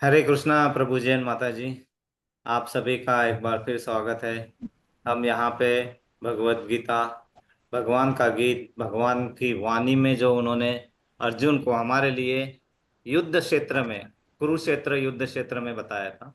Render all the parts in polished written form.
हरे कृष्णा प्रभु जैन माता जी। आप सभी का एक बार फिर स्वागत है। हम यहाँ पे भगवत गीता, भगवान का गीत, भगवान की वाणी में जो उन्होंने अर्जुन को हमारे लिए युद्ध क्षेत्र में, कुरुक्षेत्र युद्ध क्षेत्र में बताया था,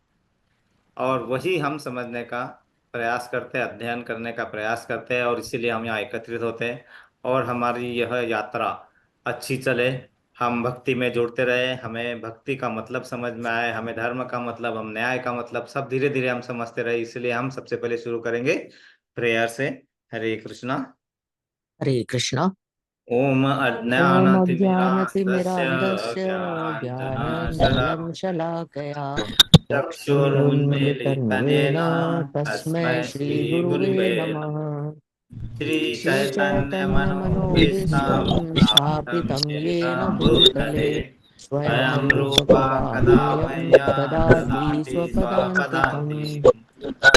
और वही हम समझने का प्रयास करते हैं, अध्ययन करने का प्रयास करते हैं, और इसीलिए हम यहाँ एकत्रित होते हैं। और हमारी यह यात्रा अच्छी चले, हम भक्ति में जुड़ते रहे, हमें भक्ति का मतलब समझ में आए, हमें धर्म का मतलब, हम न्याय का मतलब सब धीरे धीरे हम समझते रहे। इसलिए हम सबसे पहले शुरू करेंगे प्रेयर से। हरे कृष्णा। हरे कृष्णा। ओम ओम अज्ञानतिमिरान्धस्य अज्ञानतिमिरान्धस्य ज्ञानाञ्जनशलाकया ज्ञानञ्जनशलाकया चक्षुरुन्मीलितं चक्षुरुन्मिलितं येन तस्मै तस्मै श्रीगुरुवे श्रीगुरुवे नमः। नमः। श्रीचैतन्यमनोभीष्टं श्रीचैतन्यमनोभीष्टं स्थापितं स्थापितं येन येन भूतले भूतले स्वयं स्वयं रूपा रूपकदा कदा मह्यं मह्यं ददाति ददाति स्वपदान्तिकम्। स्वपदान्तिकम्।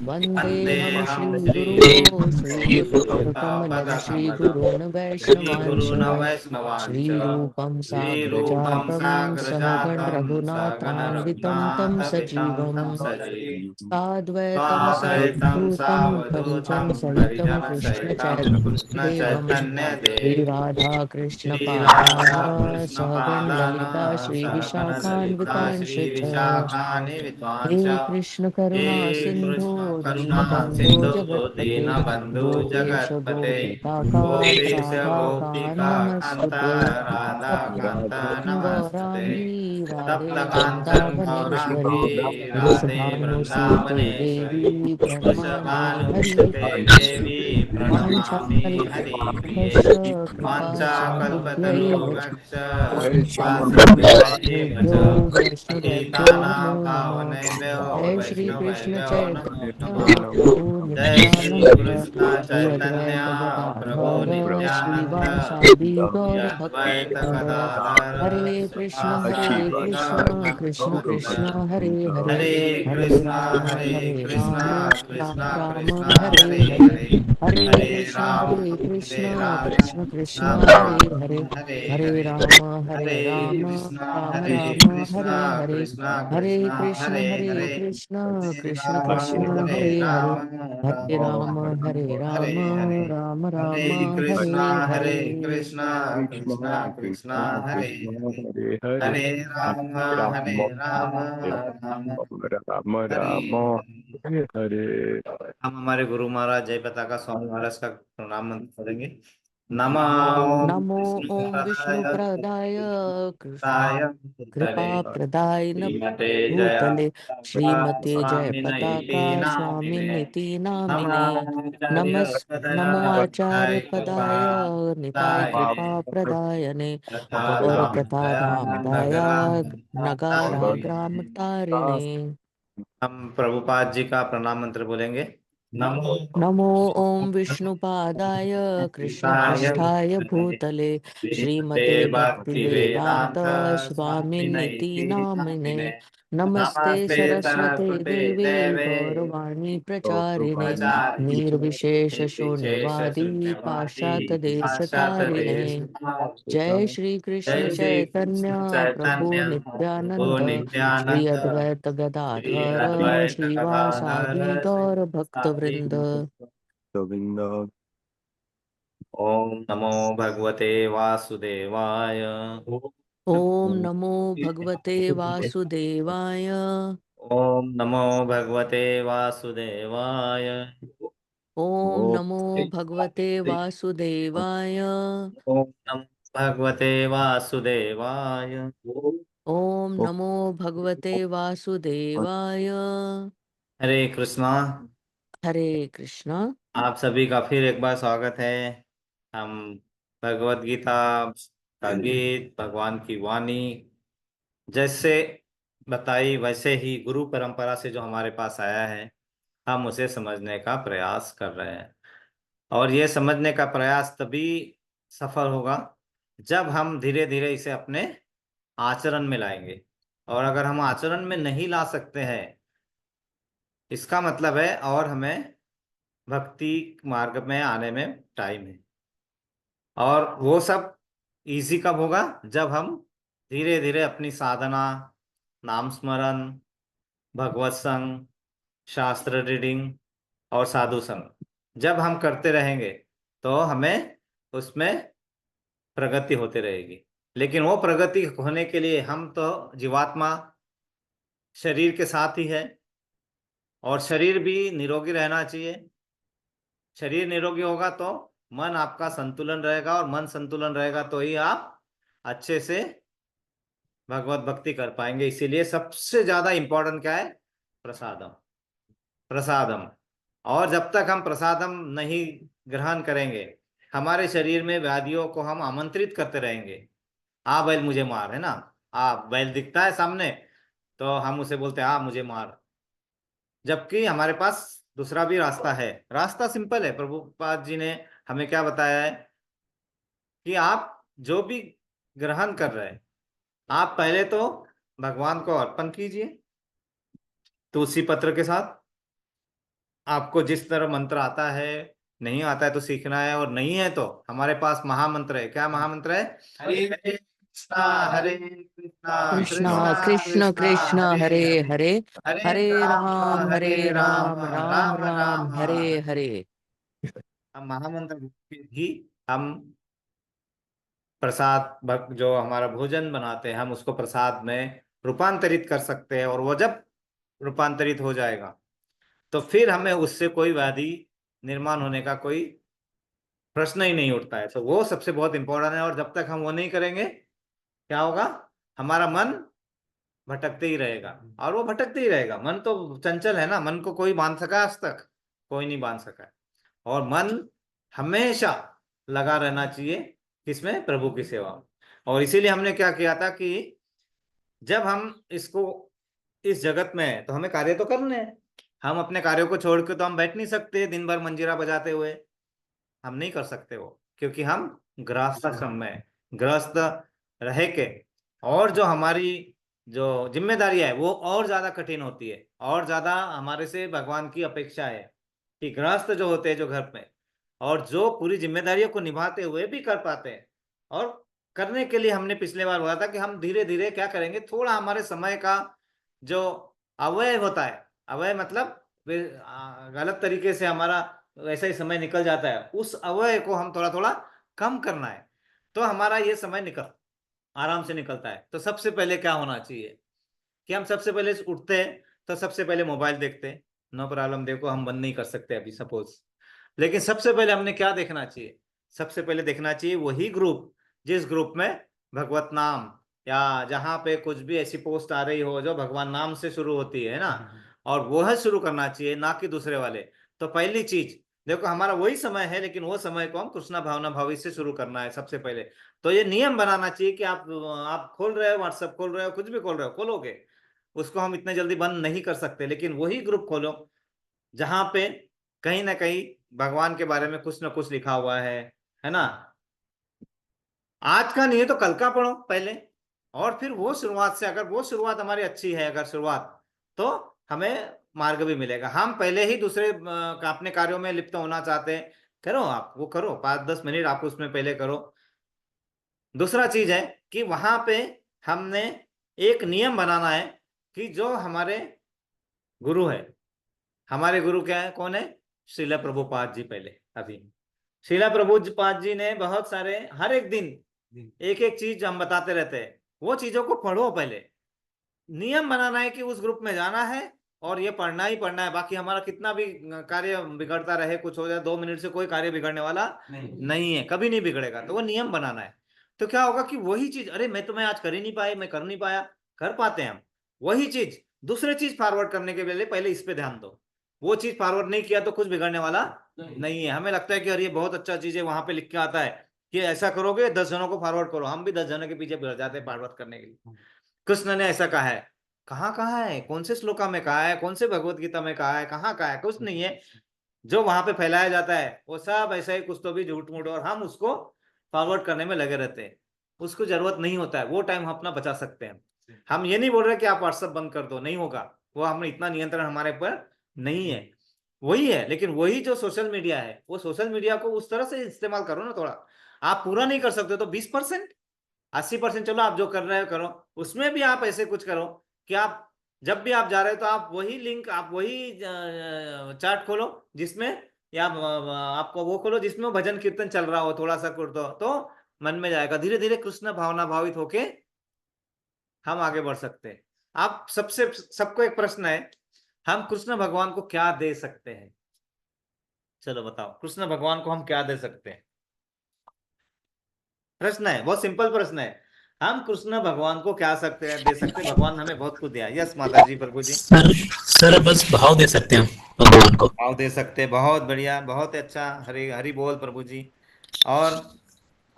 वन्देऽहं वन्देऽहं श्रीगुरो श्रीयुक्तपदं श्रीयुक्तपदकमलं श्रीगुरून् वैष्णवांश श्रीगुरून् वैष्णवांश्च श्रीरूपं श्रीरूपं साग्रजातं सहगण साग्रजातं रघुनाथान्वितं तं सगणरघुनाथवितं सजीवम् तं सजीवम् साद्वैतं स्वाद्वैतं सावधूतं सावधूतं परिजनसहितं परिजनसहितं कृष्णचैतन्यदेवम् कृष्णचैतन्यदेवम् श्रीराधाकृष्णपादान् सहगण श्रीराधाकृष्णपादान् ललिता सहगणललिता श्रीविशाखान्वितांश च श्रीविशाखान्वितांश्च हे कृष्ण हे करुणा सिन्धो कृष्ण करुणा दीनबन्धो सिन्धु जगत्पते दीनबन्धु गोपेश जगत्पते गोपिकान्त गोपेश राधाकान्त गोपिका कान्त नमस्कुते राधाकान्त नमस्ते। गौराङ्गी राधे तप्तकाञ्चन वृन्दावनेश्वरी गौराङ्गी राधे वृषभानुसुते वृन्दावनेश्वरी देवी प्रणमामि वृषभानुसुते हरिप्रिये देवी प्रणमामि हरिप्रिये। वाञ्छाकल्पतरुभ्यश्च कृपा सिन्धुभ्यैव च वाञ्छाकल्पतरुभ्यश्च कृपा सिन्धुभ्यैव वैष्णवेभ्यो च वैष्णवेभ्यो नमो पतितानां नमः। पावनेभ्यो जय श्री कृष्ण वैष्णवेभ्यो नमो चैतन्य नमः। प्रभु जय श्री नित्यानंद कृष्ण श्री चैतन्य अद्वैत प्रभु गदाधर नित्यानंद श्रीवासादि श्री गौर अद्वैत भक्तवृंद गदाधर हरे श्रीवासादि गौर कृष्ण कृष्ण कृष्ण भक्तवृंद। हरे हरे हरे हरे कृष्णा हरे कृष्णा राम कृष्णा राम राम कृष्णा हरे हरे हरे हरे। हरे हरे राम हरे राम कृष्ण कृष्ण राम हरे राम हरे हरे हरे हरे। हरे हरे राम कृष्णा राम हरे राम कृष्णा हरे हरे कृष्णा हरे कृष्णा कृष्ण हरे हरे हरे। कृष्ण हरे कृष्ण राम कृष्ण हरे हरे हरे राम हरे राम राम राम हरे हरे राम हरे। राम हरे राम हरे कृष्णा हरे। हरे कृष्णा कृष्णा कृष्णा हरे हरे। हरे राम हरे राम राम राम हरे राम हरे। हरे हरे। हम हमारे गुरु महाराज जय पताका स्वामी महाराज का प्रणाम मंत्र करेंगे। नमः ओम नमो ओम विष्णु विष्णुपदाय प्रदाय कृष्णाय कृपा भूतले प्रदाय श्रीमते जया भूतले पताका श्रीमते जय स्वामिने पताका नामिने स्वामिनिति नामिने नमाचार्य नमस् पदया नमो आचार्य पदाय कृपा पदाय निताय कृपा दायिने प्रदायने तथा और धाम कथा दया धाम दया नगरा नगारा ग्राम तारिणे। तारिणे। हम प्रभुपाद जी का प्रणाम मंत्र बोलेंगे। नमो नमो ओम विष्णुपादाय कृष्ण कृष्णाय पृष्ठाय भूतले भूतले श्रीमते श्रीमते भक्ति भक्ति वेदांत वेदांत स्वामिनिति स्वामिनैति नामिने नामिने। नमस्ते नमस्ते सरस्वते सरस्वते देवे देवे गौरवाणी प्रचारिणे प्रचारिणे निर्विशेष निर्विशेष शून्यवादी शून्यवादी पाश्चात्य देश पाश्चात तारिणे। देश। जय श्री कृष्ण जय श्री चैतन्य कृष्ण प्रभु चैतन्य प्रभु नित्यानंद श्री नित्यानंद अद्वैत श्री गदाधर अद्वैत श्रीवासादि गदाधर गौर श्रीवासादि भक्तवृंद। गोविंद। ओम नमो भगवते वासुदेवाय। ओम नमो भगवते वासुदेवाय। ओम नमो भगवते वासुदेवाय। ओम नमो भगवते वासुदेवाय। ओम नमो भगवते वासुदेवाय। ओम नमो भगवते वासुदेवाय। हरे कृष्णा। हरे कृष्ण। आप सभी का फिर एक बार स्वागत है। हम भगवत गीता का गीत, भगवान की वाणी जैसे बताई वैसे ही गुरु परंपरा से जो हमारे पास आया है, हम उसे समझने का प्रयास कर रहे हैं। और ये समझने का प्रयास तभी सफल होगा जब हम धीरे धीरे इसे अपने आचरण में लाएंगे। और अगर हम आचरण में नहीं ला सकते हैं, इसका मतलब है और हमें भक्ति मार्ग में आने में टाइम है। और वो सब इजी कब होगा? जब हम धीरे धीरे अपनी साधना, नाम स्मरण, भगवत संग, शास्त्र रीडिंग और साधु संग जब हम करते रहेंगे तो हमें उसमें प्रगति होती रहेगी। लेकिन वो प्रगति होने के लिए हम तो जीवात्मा शरीर के साथ ही है, और शरीर भी निरोगी रहना चाहिए। शरीर निरोगी होगा तो मन आपका संतुलन रहेगा, और मन संतुलन रहेगा तो ही आप अच्छे से भगवत भक्ति कर पाएंगे। इसीलिए सबसे ज्यादा इंपॉर्टेंट क्या है? प्रसादम। प्रसादम। और जब तक हम प्रसादम नहीं ग्रहण करेंगे, हमारे शरीर में व्याधियों को हम आमंत्रित करते रहेंगे। आ बैल मुझे मार, है ना। आ बैल दिखता है सामने तो हम उसे बोलते हैं आ मुझे मार, जबकि हमारे पास दूसरा भी रास्ता है। रास्ता सिंपल है। प्रभुपाद जी ने हमें क्या बताया है कि आप जो भी ग्रहण कर रहे हैं, आप पहले तो भगवान को अर्पण कीजिए तुलसी पत्र के साथ। आपको जिस तरह मंत्र आता है, नहीं आता है तो सीखना है, और नहीं है तो हमारे पास महामंत्र है। क्या महामंत्र है? हरे कृष्णा हरे कृष्णा कृष्णा कृष्णा कृष्ण कृष्णा कृष्ण हरे हरे हरे, हरे, हरे हरे राम राम हरे हरे राम राम, राम राम राम राम हरे हरे। हरे। हम महामंत्र ही हम प्रसाद जो हमारा भोजन बनाते हैं, हम उसको प्रसाद में रूपांतरित कर सकते हैं। और वो जब रूपांतरित हो जाएगा तो फिर हमें उससे कोई व्याधि निर्माण होने का कोई प्रश्न ही नहीं उठता है। तो वो सबसे बहुत इंपॉर्टेंट है। और जब तक हम वो नहीं करेंगे, क्या होगा? हमारा मन भटकते ही रहेगा, और वो भटकते ही रहेगा। मन तो चंचल है ना, मन को कोई बांध सका आज तक? कोई नहीं बांध सका है। और मन हमेशा लगा रहना चाहिए किसमें? प्रभु की सेवा में। और इसीलिए हमने क्या किया था कि जब हम इसको इस जगत में है तो हमें कार्य तो करने हैं। हम अपने कार्यों को छोड़ के तो हम बैठ नहीं सकते दिन भर मंजीरा बजाते हुए। हम नहीं कर सकते वो, क्योंकि हम गृहस्थ आश्रम में हैं। गृहस्थ रह के, और जो हमारी जो जिम्मेदारी है वो और ज्यादा कठिन होती है, और ज्यादा हमारे से भगवान की अपेक्षा है कि गृहस्थ जो होते हैं जो घर में, और जो पूरी जिम्मेदारियों को निभाते हुए भी कर पाते हैं। और करने के लिए हमने पिछले बार बोला था कि हम धीरे धीरे क्या करेंगे, थोड़ा हमारे समय का जो अव्यय होता है, अव्यय मतलब गलत तरीके से हमारा वैसा ही समय निकल जाता है, उस अव्यय को हम थोड़ा थोड़ा कम करना है, तो हमारा ये समय निकल आराम से निकलता है। तो सबसे पहले क्या होना चाहिए कि हम सबसे पहले उठते हैं तो सबसे पहले मोबाइल देखते हैं। नो प्रॉब्लम, देखो हम बंद नहीं कर सकते अभी सपोज। लेकिन सबसे पहले हमने क्या देखना चाहिए? सबसे पहले देखना चाहिए वही ग्रुप जिस ग्रुप में भगवत नाम, या जहां पे कुछ भी ऐसी पोस्ट आ रही हो जो भगवान नाम से शुरू होती है ना, और वो है शुरू करना चाहिए, ना कि दूसरे वाले। तो पहली चीज देखो, हमारा वही समय है, लेकिन वो समय को हम कृष्णा भावना भावी से शुरू करना है सबसे पहले। तो ये नियम बनाना चाहिए कि आप खोल रहे हो, व्हाट्सएप खोल रहे हो, कुछ भी खोल रहे हो, खोलोगे उसको हम इतने जल्दी बंद नहीं कर सकते, लेकिन वही ग्रुप खोलो जहां पे कहीं ना कहीं भगवान के बारे में कुछ ना कुछ लिखा हुआ है ना। आज का नहीं है तो कल का पढ़ो पहले, और फिर वो शुरुआत से, अगर वो शुरुआत हमारी अच्छी है, अगर शुरुआत, तो हमें मार्ग भी मिलेगा। हम पहले ही दूसरे अपने कार्यों में लिप्त होना चाहते हैं, करो आप वो करो, 5-10 मिनट आप उसमें पहले करो। दूसरा चीज है कि वहां पे हमने एक नियम बनाना है कि जो हमारे गुरु है, हमारे गुरु क्या है, कौन है? श्रीला प्रभुपाद जी। पहले अभी श्रीला प्रभुपाद जी ने बहुत सारे, हर एक दिन एक एक चीज हम बताते रहते हैं, वो चीजों को पढ़ो पहले। नियम बनाना है कि उस ग्रुप में जाना है और ये पढ़ना ही पढ़ना है। बाकी हमारा कितना भी कार्य बिगड़ता रहे, कुछ हो जाए, 2 मिनट से कोई कार्य बिगड़ने वाला नहीं है, कभी नहीं बिगड़ेगा। तो वो नियम बनाना है। तो क्या होगा कि वही चीज, अरे मैं आज कर ही नहीं पाई, मैं कर नहीं पाया, कर पाते हैं हम। वही चीज दूसरे चीज फॉरवर्ड करने के पहले इस पे ध्यान दो। वो चीज फॉरवर्ड नहीं किया तो कुछ बिगड़ने वाला नहीं है। हमें लगता है कि अरे ये बहुत अच्छा चीज है, वहां पे लिख के आता है कि ऐसा करोगे 10 जनों को फॉरवर्ड करो। हम भी 10 जनों के पीछे बढ़ जाते हैं फॉरवर्ड करने के लिए। कृष्ण ने ऐसा कहा है, कहाँ कहा है, कौन से श्लोका में कहा है, कौन से भगवत गीता में कहा है, कहाँ कहा है? कुछ नहीं है। जो वहां पे फैलाया जाता है वो सब ऐसा ही कुछ तो भी झूठ मूठ, और हम उसको फॉरवर्ड करने में लगे रहते हैं। उसको जरूरत नहीं होता है, वो टाइम हम अपना बचा सकते हैं। हम ये नहीं बोल रहे कि आप व्हाट्सएप बंद कर दो, नहीं होगा, वो हमें इतना नियंत्रण हमारे ऊपर नहीं है। वही है, लेकिन वही जो सोशल मीडिया है, वो सोशल मीडिया को उस तरह से इस्तेमाल करो ना थोड़ा। आप पूरा नहीं कर सकते तो 20%, 80% चलो आप जो कर रहे हो करो, उसमें भी आप ऐसे कुछ करो कि आप जब भी आप जा रहे हो तो आप वही लिंक, आप वही चार्ट खोलो जिसमें, या आपको वो खोलो जिसमें वो भजन कीर्तन चल रहा हो, थोड़ा सा कर दो तो मन में जाएगा। धीरे धीरे कृष्ण भावना भावित होके हम आगे बढ़ सकते हैं। आप सबसे सबको एक प्रश्न है, हम कृष्ण भगवान को क्या दे सकते हैं? चलो बताओ, कृष्ण भगवान को हम क्या दे सकते हैं? प्रश्न है, बहुत सिंपल प्रश्न है। हम कृष्ण भगवान को क्या सकते हैं, दे सकते हैं? भगवान ने हमें बहुत कुछ दिया। यस माता जी, प्रभु जी। सर सर बस भाव दे सकते हैं भगवान को। भाव दे सकते हैं, बहुत बढ़िया, बहुत अच्छा। हरि हरि बोल प्रभु जी। और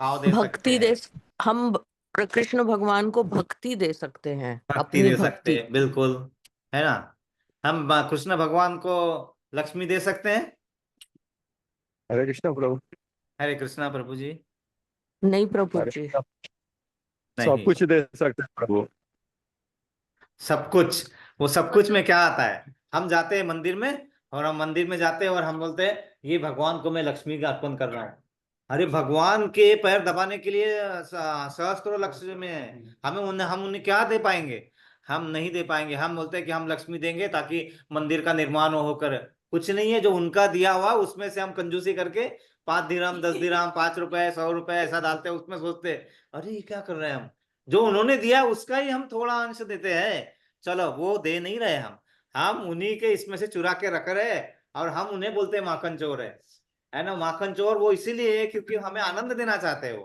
भाव दे सकते भक्ति दे, हैं, हम कृष्ण भगवान को भक्ति दे सकते हैं, भक्ति अपनी दे सकते भक्ति। हैं, बिल्कुल, है ना। हम कृष्ण भगवान को लक्ष्मी दे सकते हैं। हरे कृष्णा प्रभु। हरे कृष्णा प्रभु जी। नहीं प्रभु हरे जी। कृष्णा। सब नहीं, कुछ दे सकते हैं प्रभु। सब कुछ, वो सब कुछ में क्या आता है? हम जाते हैं मंदिर में, और हम मंदिर में जाते हैं और हम बोलते हैं ये भगवान को मैं लक्ष्मी का अर्पण कर रहा हूँ। अरे भगवान के पैर दबाने के लिए सहस्त्रों लक्ष्य में है। हम उन्हें क्या दे पाएंगे? हम नहीं दे पाएंगे। हम बोलते हैं कि हम लक्ष्मी देंगे ताकि मंदिर का निर्माण होकर, कुछ नहीं है जो उनका दिया हुआ उसमें से हम कंजूसी करके 5 दिरहम, 10 दिरहम, 5 रुपए, 100 रुपए ऐसा डालते हैं उसमें, सोचते हैं अरे ये क्या कर रहे हैं हम, जो उन्होंने दिया उसका ही हम थोड़ा अंश देते हैं। चलो वो दे नहीं रहे हम उन्हीं के इसमें से चुरा के रख रहे हैं, और हम उन्हें बोलते हैं माखन चोर है ना। माखन चोर वो इसीलिए है क्योंकि हमें आनंद देना चाहते हैं।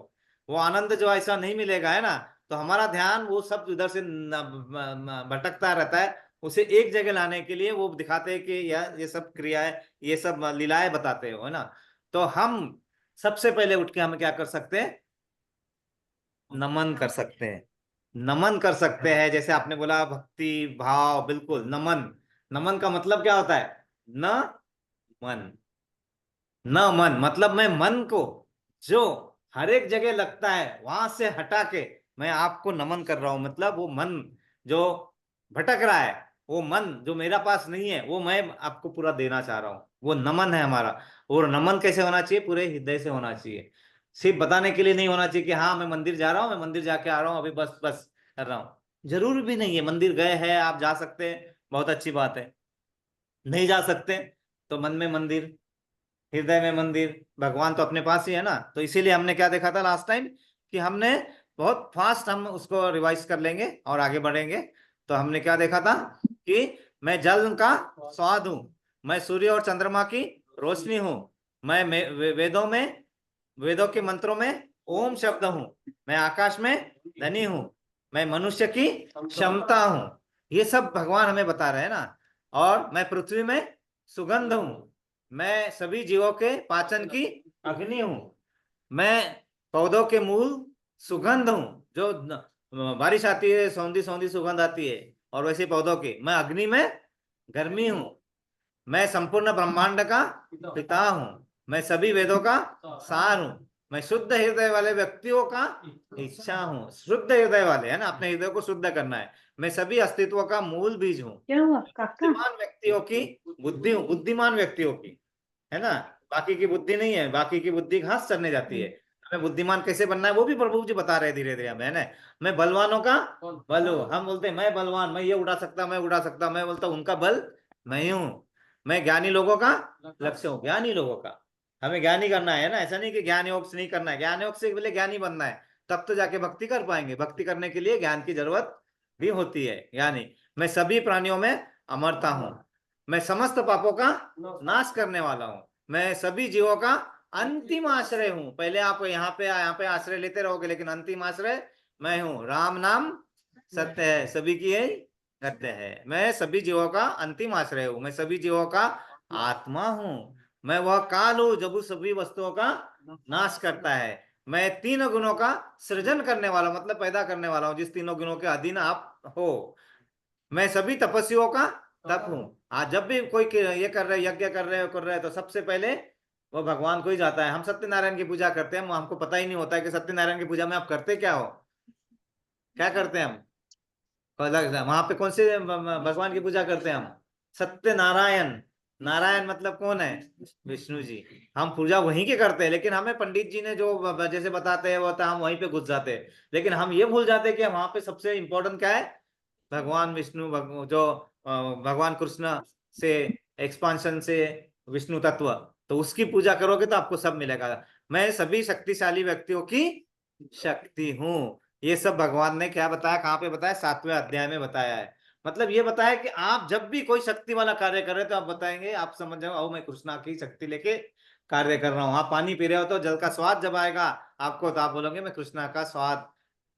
वो आनंद जो ऐसा नहीं मिलेगा, है ना, तो हमारा ध्यान वो सब उधर से भटकता रहता है। उसे एक जगह लाने के लिए वो दिखाते हैं कि ये सब क्रियाएं, ये सब लीलाएं बताते हो, है ना। तो हम सबसे पहले उठ के हम क्या कर सकते हैं? नमन कर सकते हैं। नमन कर सकते हैं, जैसे आपने बोला भक्ति भाव, बिल्कुल नमन। नमन का मतलब क्या होता है? न मन, न मन मतलब मैं मन को जो हर एक जगह लगता है वहां से हटा के मैं आपको नमन कर रहा हूं। मतलब वो मन जो भटक रहा है, वो मन जो मेरा पास नहीं है, वो मैं आपको पूरा देना चाह रहा हूँ, वो नमन है हमारा। और नमन कैसे होना चाहिए? पूरे हृदय से होना चाहिए। सिर्फ बताने के लिए नहीं होना चाहिए कि हाँ मैं मंदिर जा रहा हूँ, मैं मंदिर जाके आ रहा हूँ, अभी बस बस कर रहा हूँ। जरूर भी नहीं है। मंदिर गए हैं, आप जा सकते हैं, बहुत अच्छी बात है। नहीं जा सकते तो मन में मंदिर, हृदय में मंदिर, भगवान तो अपने पास ही है ना। तो इसीलिए हमने क्या देखा था लास्ट टाइम, कि हमने बहुत फास्ट, हम उसको रिवाइज कर लेंगे और आगे बढ़ेंगे। तो हमने क्या देखा था कि मैं जल का स्वाद हूं, मैं सूर्य और चंद्रमा की रोशनी हूं, मैं वेदों में, वेदों के मंत्रों में ओम शब्द हूं, मैं आकाश में धनी हूं, मैं मनुष्य की क्षमता हूं। ये सब भगवान हमें बता रहे हैं ना। और मैं पृथ्वी में सुगंध हूं, मैं सभी जीवों के पाचन की अग्नि हूं, मैं पौधों के मूल सुगंध हूं, जो बारिश आती है सौंधी सौंधी सुगंध आती है, और वैसे पौधों की मैं अग्नि में गर्मी हूं, मैं संपूर्ण ब्रह्मांड का पिता हूं, मैं सभी वेदों का सार हूं, मैं शुद्ध हृदय वाले व्यक्तियों का इच्छा हूं। शुद्ध हृदय वाले, है ना, अपने हृदय को शुद्ध करना है। मैं सभी अस्तित्व का मूल बीज हूं। क्या हुआ काका? बुद्धिमान व्यक्तियों की बुद्धि हूं, बुद्धिमान व्यक्तियों की, है ना। बाकी की बुद्धि नहीं है, बाकी की बुद्धि घास चरने जाती है। हमें बुद्धिमान कैसे बनना है वो भी प्रभु जी बता रहे हैं धीरे धीरे हमें, है ना। मैं बलवानों का बल हूं। हम बोलते हैं मैं बलवान, मैं ये उड़ा सकता, मैं उड़ा सकता, मैं बोलता हूं उनका बल मैं हूं। मैं ज्ञानी लोगों का लक्ष्य हूँ, ज्ञानी लोगों का। हमें ज्ञानी करना है ना, ऐसा नहीं कि ज्ञान योग से नहीं करना है। ज्ञान योग से पहले ज्ञानी बनना है, तब तो जाके भक्ति कर पाएंगे। भक्ति करने के लिए ज्ञान की जरूरत भी होती है। यानी मैं सभी प्राणियों में अमरता हूं, मैं समस्त पापों का नाश करने वाला हूं, मैं सभी जीवों का अंतिम आश्रय हूं। पहले आप यहाँ पे आश्रय लेते रहोगे, लेकिन अंतिम आश्रय मैं हूं। राम नाम सत्य है, सभी की है सत्य है। मैं सभी जीवों का अंतिम आश्रय हूं, मैं सभी जीवों का आत्मा हूं, मैं वह काल हूं जब उस सभी वस्तुओं का नाश करता है। मैं तीनों गुणों का सृजन करने वाला, मतलब पैदा करने वाला हूं, जिस तीनों गुणों के अधीन आप हो। मैं सभी तपस्वियों का तप हूं। आज जब भी कोई ये कर रहे, यज्ञ कर रहे तो सबसे पहले वो भगवान को ही जाता है। हम सत्यनारायण की पूजा करते हैं, हमको पता ही नहीं होता है कि सत्यनारायण की पूजा में आप करते क्या हो, क्या करते हैं हम। वहां पे कौन से भगवान की पूजा करते हैं हम? सत्यनारायण। नारायण मतलब कौन है? विष्णु जी। हम पूजा वहीं के करते हैं, लेकिन हमें पंडित जी ने जो जैसे बताते हैं वो हम वहीं पे घुस जाते हैं। लेकिन हम ये भूल जाते हैं कि वहां पे सबसे इंपॉर्टेंट क्या है? भगवान विष्णु भगवान कृष्ण से एक्सपांशन से विष्णु तत्व, तो उसकी पूजा करोगे तो आपको सब मिलेगा। मैं सभी शक्तिशाली व्यक्तियों की शक्ति हूँ। ये सब भगवान ने क्या बताया, कहाँ पे बताया? 7वें अध्याय में बताया है। मतलब ये बताया कि आप जब भी कोई शक्ति वाला कार्य कर रहे हो तो आप बताएंगे, आप समझ जाओ, आओ मैं कृष्णा की शक्ति लेके कार्य कर रहा हूँ। आप पानी पी रहे हो तो जल का स्वाद जब आएगा आपको, तो आप बोलोगे मैं कृष्णा का स्वाद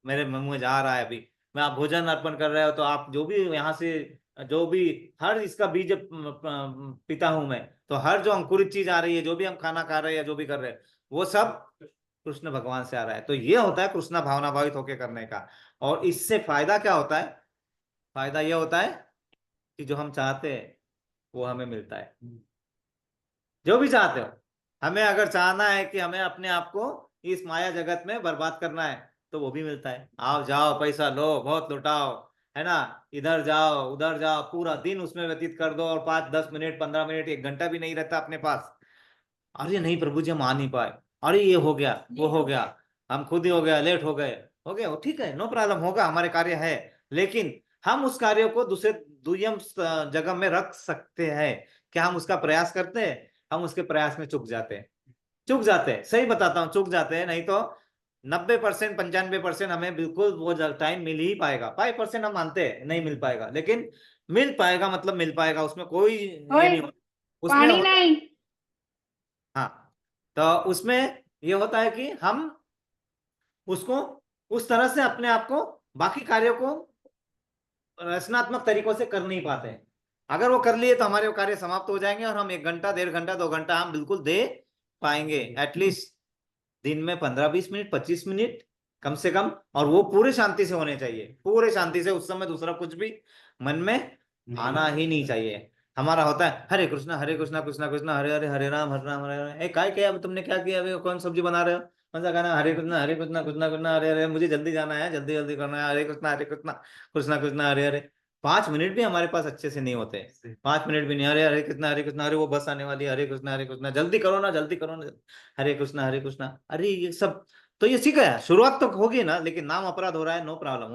मेरे मुंह में जा रहा है अभी। मैं आप भोजन अर्पण कर रहे हो तो आप जो भी यहाँ से, जो भी हर इसका बीज पिता हूं मैं, तो हर जो अंकुरित चीज आ रही है, जो भी हम खाना खा रहे हैं, जो भी कर रहे हैं, वो सब कृष्ण भगवान से आ रहा है। तो ये होता है कृष्णा भावना भावित होकर करने का। और इससे फायदा क्या होता है? फायदा ये होता है कि जो हम चाहते हैं वो हमें मिलता है। जो भी चाहते हो, हमें अगर चाहना है कि हमें अपने आप को इस माया जगत में बर्बाद करना है, तो वो भी मिलता है। आओ जाओ, पैसा लो, बहुत लुटाओ, है ना, इधर जाओ उधर जाओ, पूरा दिन उसमें व्यतीत कर दो, और 5-10 मिनट 15 मिनट 1 घंटा भी नहीं रहता अपने पास। अरे नहीं प्रभु जी हम आ नहीं पाए, अरे ये हो गया वो हो गया, हम खुद ही हो गया, लेट हो गए, वो ठीक है, नो प्रॉब्लम, होगा, हमारे कार्य है। लेकिन हम उस कार्य को दूसरे दुय्यम जगह में रख सकते हैं। क्या हम उसका प्रयास करते हैं? हम उसके प्रयास में चूक जाते हैं, चूक जाते हैं, सही बताता हूँ, चूक जाते हैं। नहीं तो 90% 95% हमें बिल्कुल वो टाइम मिल ही पाएगा। 5% हम मानते हैं नहीं मिल पाएगा, लेकिन मिल पाएगा, मतलब मिल पाएगा, उसमें कोई ये नहीं उसमें पानी नहीं। हाँ, तो उसमें ये होता है कि हम उसको उस तरह से अपने आप को, बाकी कार्यों को रचनात्मक तरीकों से कर नहीं पाते हैं। अगर वो कर लिए तो हमारे वो कार्य समाप्त हो जाएंगे, और हम 1 घंटा 1.5 घंटा 2 घंटा हम बिल्कुल दे पाएंगे। एटलीस्ट दिन में 15-20 मिनट 25 मिनट कम से कम, और वो पूरे शांति से होने चाहिए, पूरे शांति से। उस समय दूसरा कुछ भी मन में आना ही नहीं चाहिए। हमारा होता है हरे कृष्णा कृष्णा कृष्णा हरे हरे, हरे राम हरे राम। ए काय क्या, तुमने क्या किया अभी? कौन सब्जी बना रहे हो? कौन सा गाना? हरे कृष्णा कृष्णा कृष्णा हरे हरे, मुझे जल्दी जाना है, जल्दी जल्दी करना है, हरे कृष्णा कृष्णा कृष्णा हरे हरे। 5 मिनट भी हमारे पास अच्छे से नहीं होते, 5 मिनट भी नहीं। हरे हरे कृष्णा, अरे वो बस आने वाली है, हरे कृष्णा जल्दी करो ना, जल्दी करो ना, हरे कृष्णा। अरे ये सब तो ये सीखा है, शुरुआत तो होगी ना, लेकिन नाम अपराध हो रहा है, नो प्रॉब्लम,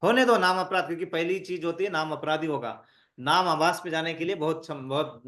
होने दो नाम अपराध, क्योंकि पहली चीज होती है नाम अपराधी होगा। नाम आभास पे जाने के लिए बहुत बहुत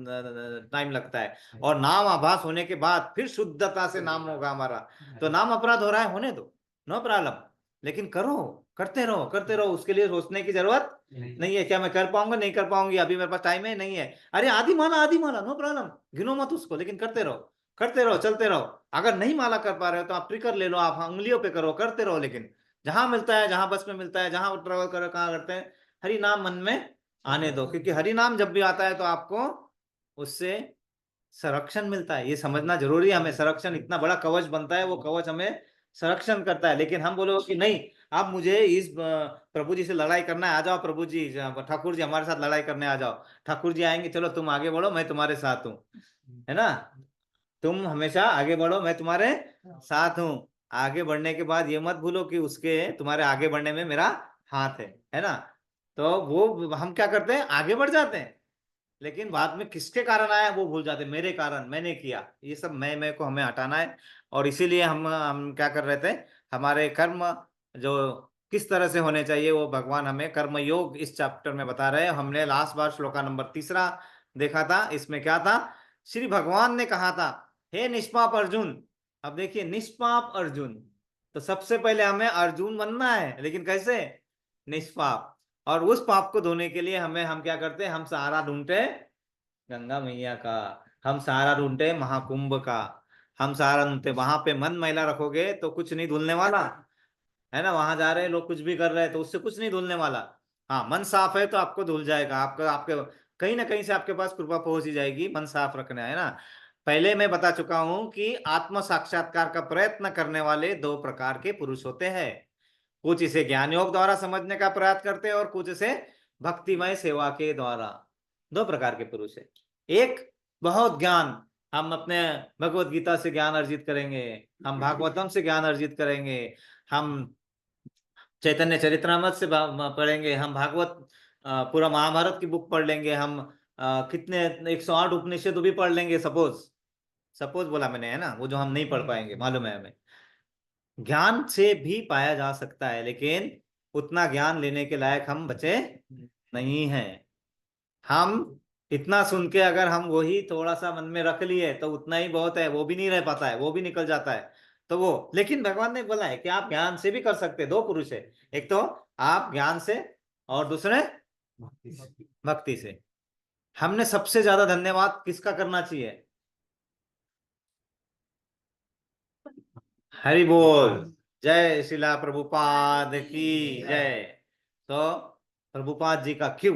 टाइम लगता है, और नाम आभास होने के बाद फिर शुद्धता से नाम होगा हमारा। तो नाम अपराध हो रहा है, होने दो, नो प्रॉब्लम, लेकिन करो, करते रहो, उसके लिए सोचने की जरूरत नहीं है क्या मैं कर पाऊंगा, नहीं कर पाऊंगी, अभी मेरे पास टाइम है नहीं है। अरे आधी माला नो प्रॉब्लम, गिनो मत उसको, लेकिन करते रहो, चलते रहो। अगर नहीं माला कर पा रहे हो तो आप ट्रिकर ले लो, आप उंगलियों पे करो, करते रहो। लेकिन जहां मिलता है, जहां बस में मिलता है, जहां ट्रेवल करो, कहाँ करते हैं, हरि नाम मन में आने दो, क्योंकि हरि नाम जब भी आता है तो आपको उससे संरक्षण मिलता है। ये समझना जरूरी है हमें, संरक्षण इतना बड़ा कवच बनता है, वो कवच हमें संरक्षण करता है। लेकिन हम बोलो कि नहीं, आप मुझे इस प्रभु जी से लड़ाई करना है, आ जाओ प्रभु जी, ठाकुर जी हमारे साथ लड़ाई करने आ जाओ। ठाकुर जी आएंगे, चलो तुम आगे बढ़ो, मैं तुम्हारे साथ हूँ, है ना, तुम हमेशा आगे बढ़ो, मैं तुम्हारे साथ हूँ। आगे बढ़ने के बाद ये मत भूलो कि उसके तुम्हारे आगे बढ़ने में मेरा हाथ है ना। तो वो हम क्या करते हैं, आगे बढ़ जाते हैं, लेकिन बाद में किसके कारण आया वो भूल जाते हैं। मेरे कारण, मैंने किया, ये सब मैं को हमें हटाना है। और इसीलिए हम क्या कर रहे थे, हमारे कर्म जो किस तरह से होने चाहिए, वो भगवान हमें कर्म योग इस चैप्टर में बता रहे हैं। हमने लास्ट बार श्लोका नंबर 3 देखा था। इसमें क्या था, श्री भगवान ने कहा था, हे निष्पाप अर्जुन। अब देखिए, निष्पाप अर्जुन, तो सबसे पहले हमें अर्जुन बनना है, लेकिन कैसे? निष्पाप। और उस पाप को धोने के लिए हम क्या करते हैं, हम सहारा ढूंढते गंगा मैया का, हम सहारा ढूंढते महाकुंभ का, हम सहारा ढूंढते। वहां पे मन मैला रखोगे तो कुछ नहीं धुलने वाला, है ना। वहां जा रहे हैं लोग, कुछ भी कर रहे हैं, तो उससे कुछ नहीं धुलने वाला। हाँ, मन साफ है तो आपको धुल जाएगा, आपका आपके कहीं ना कहीं से आपके पास कृपा पहुंच ही जाएगी। मन साफ रखना है ना। पहले मैं बता चुका हूं कि आत्म साक्षात्कार का प्रयत्न करने वाले 2 प्रकार के पुरुष होते हैं। कुछ इसे ज्ञान योग द्वारा समझने का प्रयास करते हैं, और कुछ इसे भक्तिमय सेवा के द्वारा। 2 प्रकार के पुरुष है। एक, बहुत ज्ञान, हम अपने भगवत गीता से ज्ञान अर्जित करेंगे, हम भागवतम से ज्ञान अर्जित करेंगे, हम चैतन्य चरितमृत से पढ़ेंगे, हम भागवत पूरा महाभारत की बुक पढ़ लेंगे, हम कितने 108 उपनिषद भी पढ़ लेंगे, सपोज बोला मैंने, है ना, वो जो हम नहीं पढ़ पाएंगे, मालूम है हमें। ज्ञान से भी पाया जा सकता है, लेकिन उतना ज्ञान लेने के लायक हम बचे नहीं हैं। हम इतना सुन के अगर हम वही थोड़ा सा मन में रख लिए तो उतना ही बहुत है, वो भी नहीं रह पाता है, वो भी निकल जाता है। तो वो, लेकिन भगवान ने बोला है कि आप ज्ञान से भी कर सकते हैं। दो पुरुष है, एक तो आप ज्ञान से और दूसरे भक्ति से। हमने सबसे ज्यादा धन्यवाद किसका करना चाहिए? हरि बोल। जय शिला प्रभुपाद की जय। तो प्रभुपाद जी का क्यों,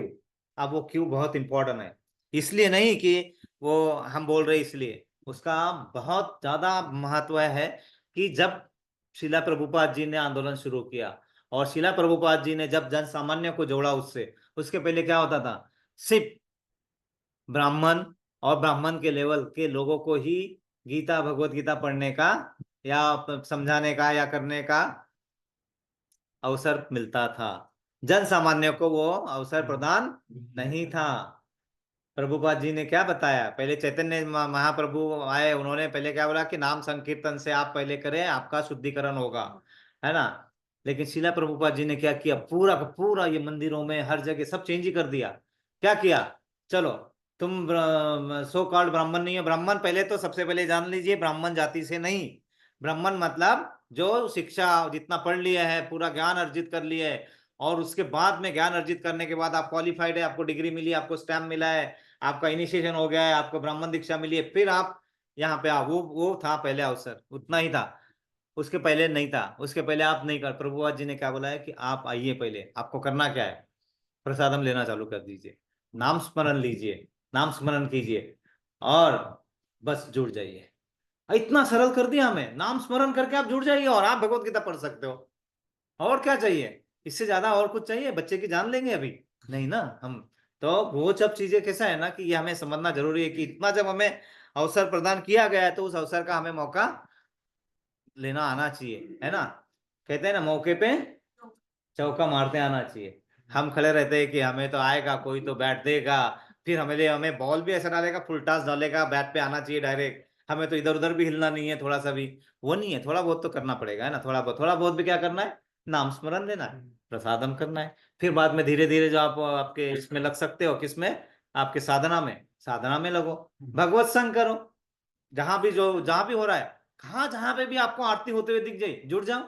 अब वो क्यों बहुत इंपॉर्टेंट है। इसलिए नहीं कि वो हम बोल रहे इसलिए, उसका बहुत ज्यादा महत्व है कि जब शिला प्रभुपाद जी ने आंदोलन शुरू किया और शिला प्रभुपाद जी ने जब जन सामान्य को जोड़ा उससे, उसके पहले क्या होता था? सिर्फ ब्राह्मण और ब्राह्मण के लेवल के लोगों को ही गीता भगवत गीता पढ़ने का या समझाने का या करने का अवसर मिलता था। जन सामान्य को वो अवसर प्रदान नहीं था। प्रभुपाद जी ने क्या बताया? पहले चैतन्य महाप्रभु आए, उन्होंने पहले क्या बोला कि नाम संकीर्तन से आप पहले करें, आपका शुद्धिकरण होगा, है ना। लेकिन शिला प्रभुपाद जी ने क्या किया? पूरा का पूरा ये मंदिरों में हर जगह सब चेंज ही कर दिया। क्या किया? चलो, तुम सो कॉल्ड ब्राह्मण नहीं है। ब्राह्मण पहले तो सबसे पहले जान लीजिए, ब्राह्मण जाति से नहीं। ब्राह्मण मतलब जो शिक्षा जितना पढ़ लिया है, पूरा ज्ञान अर्जित कर लिया है, और उसके बाद में ज्ञान अर्जित करने के बाद आप क्वालिफाइड है, आपको डिग्री मिली, आपको स्टैम्प मिला है, आपका इनिशिएशन हो गया है, आपको ब्राह्मण दीक्षा मिली है, फिर आप यहाँ पे आओ। वो था पहले अवसर, उतना ही था। उसके पहले नहीं था। उसके पहले आप नहीं कर। प्रभुपाद जी ने क्या बोला है कि आप आइए, पहले आपको करना क्या है? प्रसादम लेना चालू कर दीजिए, नाम स्मरण लीजिए, नाम स्मरण कीजिए और बस जुड़ जाइए। इतना सरल कर दिया हमें। नाम स्मरण करके आप जुड़ जाइए और आप भगवत गीता पढ़ सकते हो। और क्या चाहिए? इससे ज्यादा और कुछ चाहिए? बच्चे की जान लेंगे अभी? नहीं ना हम। तो वो सब चीजें कैसा है ना कि ये हमें समझना जरूरी है कि इतना जब हमें अवसर प्रदान किया गया है तो उस अवसर का हमें मौका लेना आना चाहिए, है ना। कहते हैं ना, मौके पे चौका मारते आना चाहिए। हम खड़े रहते हैं कि हमें तो आएगा, कोई तो बैट देगा, फिर हमें बॉल भी ऐसा डालेगा, फुल टॉस डालेगा, बैट पे आना चाहिए डायरेक्ट, हमें तो इधर उधर भी हिलना नहीं है थोड़ा सा भी। वो नहीं है, थोड़ा बहुत तो करना पड़ेगा, है ना। थोड़ा बहुत भी क्या करना है? नाम स्मरण देना है, प्रसादम करना है। फिर बाद में धीरे धीरे जो आप आपके इसमें लग सकते हो, किसमें? आपके साधना में लगो, भगवत संग करो। जहां भी हो रहा है, कहाँ जहां पे भी आपको आरती होते हुए दिख जाए, जुड़ जाओ।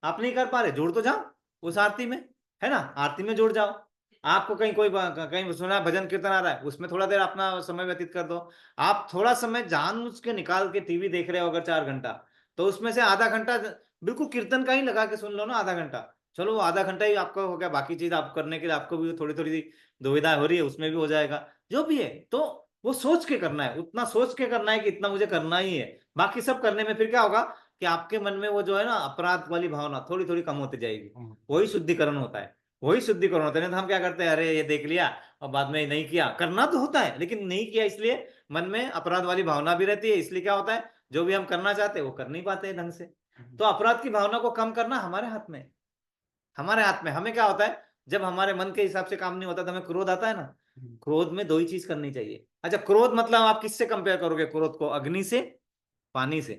आप नहीं कर पा रहे, जुड़ तो जाओ उस आरती में, है ना। आरती में जुड़ जाओ। आपको कहीं सुना भजन कीर्तन आ रहा है, उसमें थोड़ा देर अपना समय व्यतीत कर दो। आप थोड़ा समय जानबूझ के निकाल के टीवी देख रहे हो अगर 4 घंटा, तो उसमें से आधा घंटा बिल्कुल कीर्तन का ही लगा के सुन लो ना, आधा घंटा। चलो वो आधा घंटा ही आपका हो गया, बाकी चीज आप करने के लिए आपको भी थोड़ी थोड़ी दुविधा हो रही है, उसमें भी हो जाएगा। जो भी है, तो वो सोच के करना है, उतना सोच के करना है कि इतना मुझे करना ही है। बाकी सब करने में फिर क्या होगा कि आपके मन में वो जो है ना अपराध वाली भावना थोड़ी थोड़ी कम होती जाएगी। वही शुद्धिकरण होता है, वही शुद्धिकरण होता है। नहीं तो हम क्या करते हैं, अरे ये देख लिया और बाद में नहीं किया। करना तो होता है लेकिन नहीं किया, इसलिए मन में अपराध वाली भावना भी रहती है। इसलिए क्या होता है, जो भी हम करना चाहते हैं वो कर नहीं पाते हैं ढंग से। तो अपराध की भावना को कम करना हमारे हाथ में, हमारे हाथ में। हमें क्या होता है, जब हमारे मन के हिसाब से काम नहीं होता तो हमें क्रोध आता है ना। क्रोध में दो ही चीज करनी चाहिए। अच्छा, क्रोध मतलब आप किससे कंपेयर करोगे क्रोध को? अग्नि से, पानी से।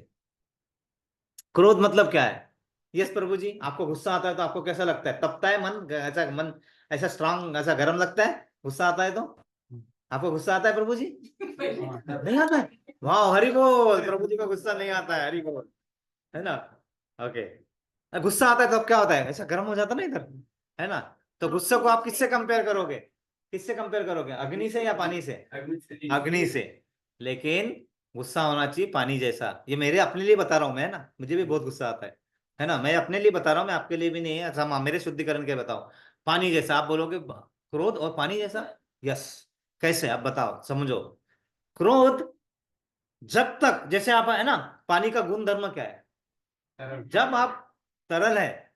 क्रोध मतलब क्या है? यस प्रभु जी, आपको गुस्सा आता है तो आपको कैसा लगता है? तपता है मन, ऐसा मन ऐसा स्ट्रांग ऐसा गर्म लगता है? गुस्सा आता है तो आपको गुस्सा आता है प्रभु जी? नहीं आता है? वाह, हरि बोल। प्रभु जी को गुस्सा नहीं आता है, हरि बोल, है ना। ओके। गुस्सा आता है तो अब क्या होता है? ऐसा गर्म हो जाता है ना इधर, है ना। तो गुस्से को आप किससे कंपेयर करोगे? किससे कंपेयर करोगे? अग्नि से या पानी से? अग्नि से। लेकिन गुस्सा होना चाहिए पानी जैसा। ये मेरे अपने लिए बता रहा हूं मैं, ना मुझे भी बहुत गुस्सा आता है ना। मैं अपने लिए बता रहा हूँ, मैं आपके लिए भी नहीं है। अच्छा, मेरे शुद्धिकरण के बताओ। पानी जैसा आप बोलोगे, क्रोध और पानी जैसा? यस। कैसे आप बताओ, समझो। क्रोध जब तक, जैसे आप है ना, पानी का गुण धर्म क्या है? जब आप तरल है,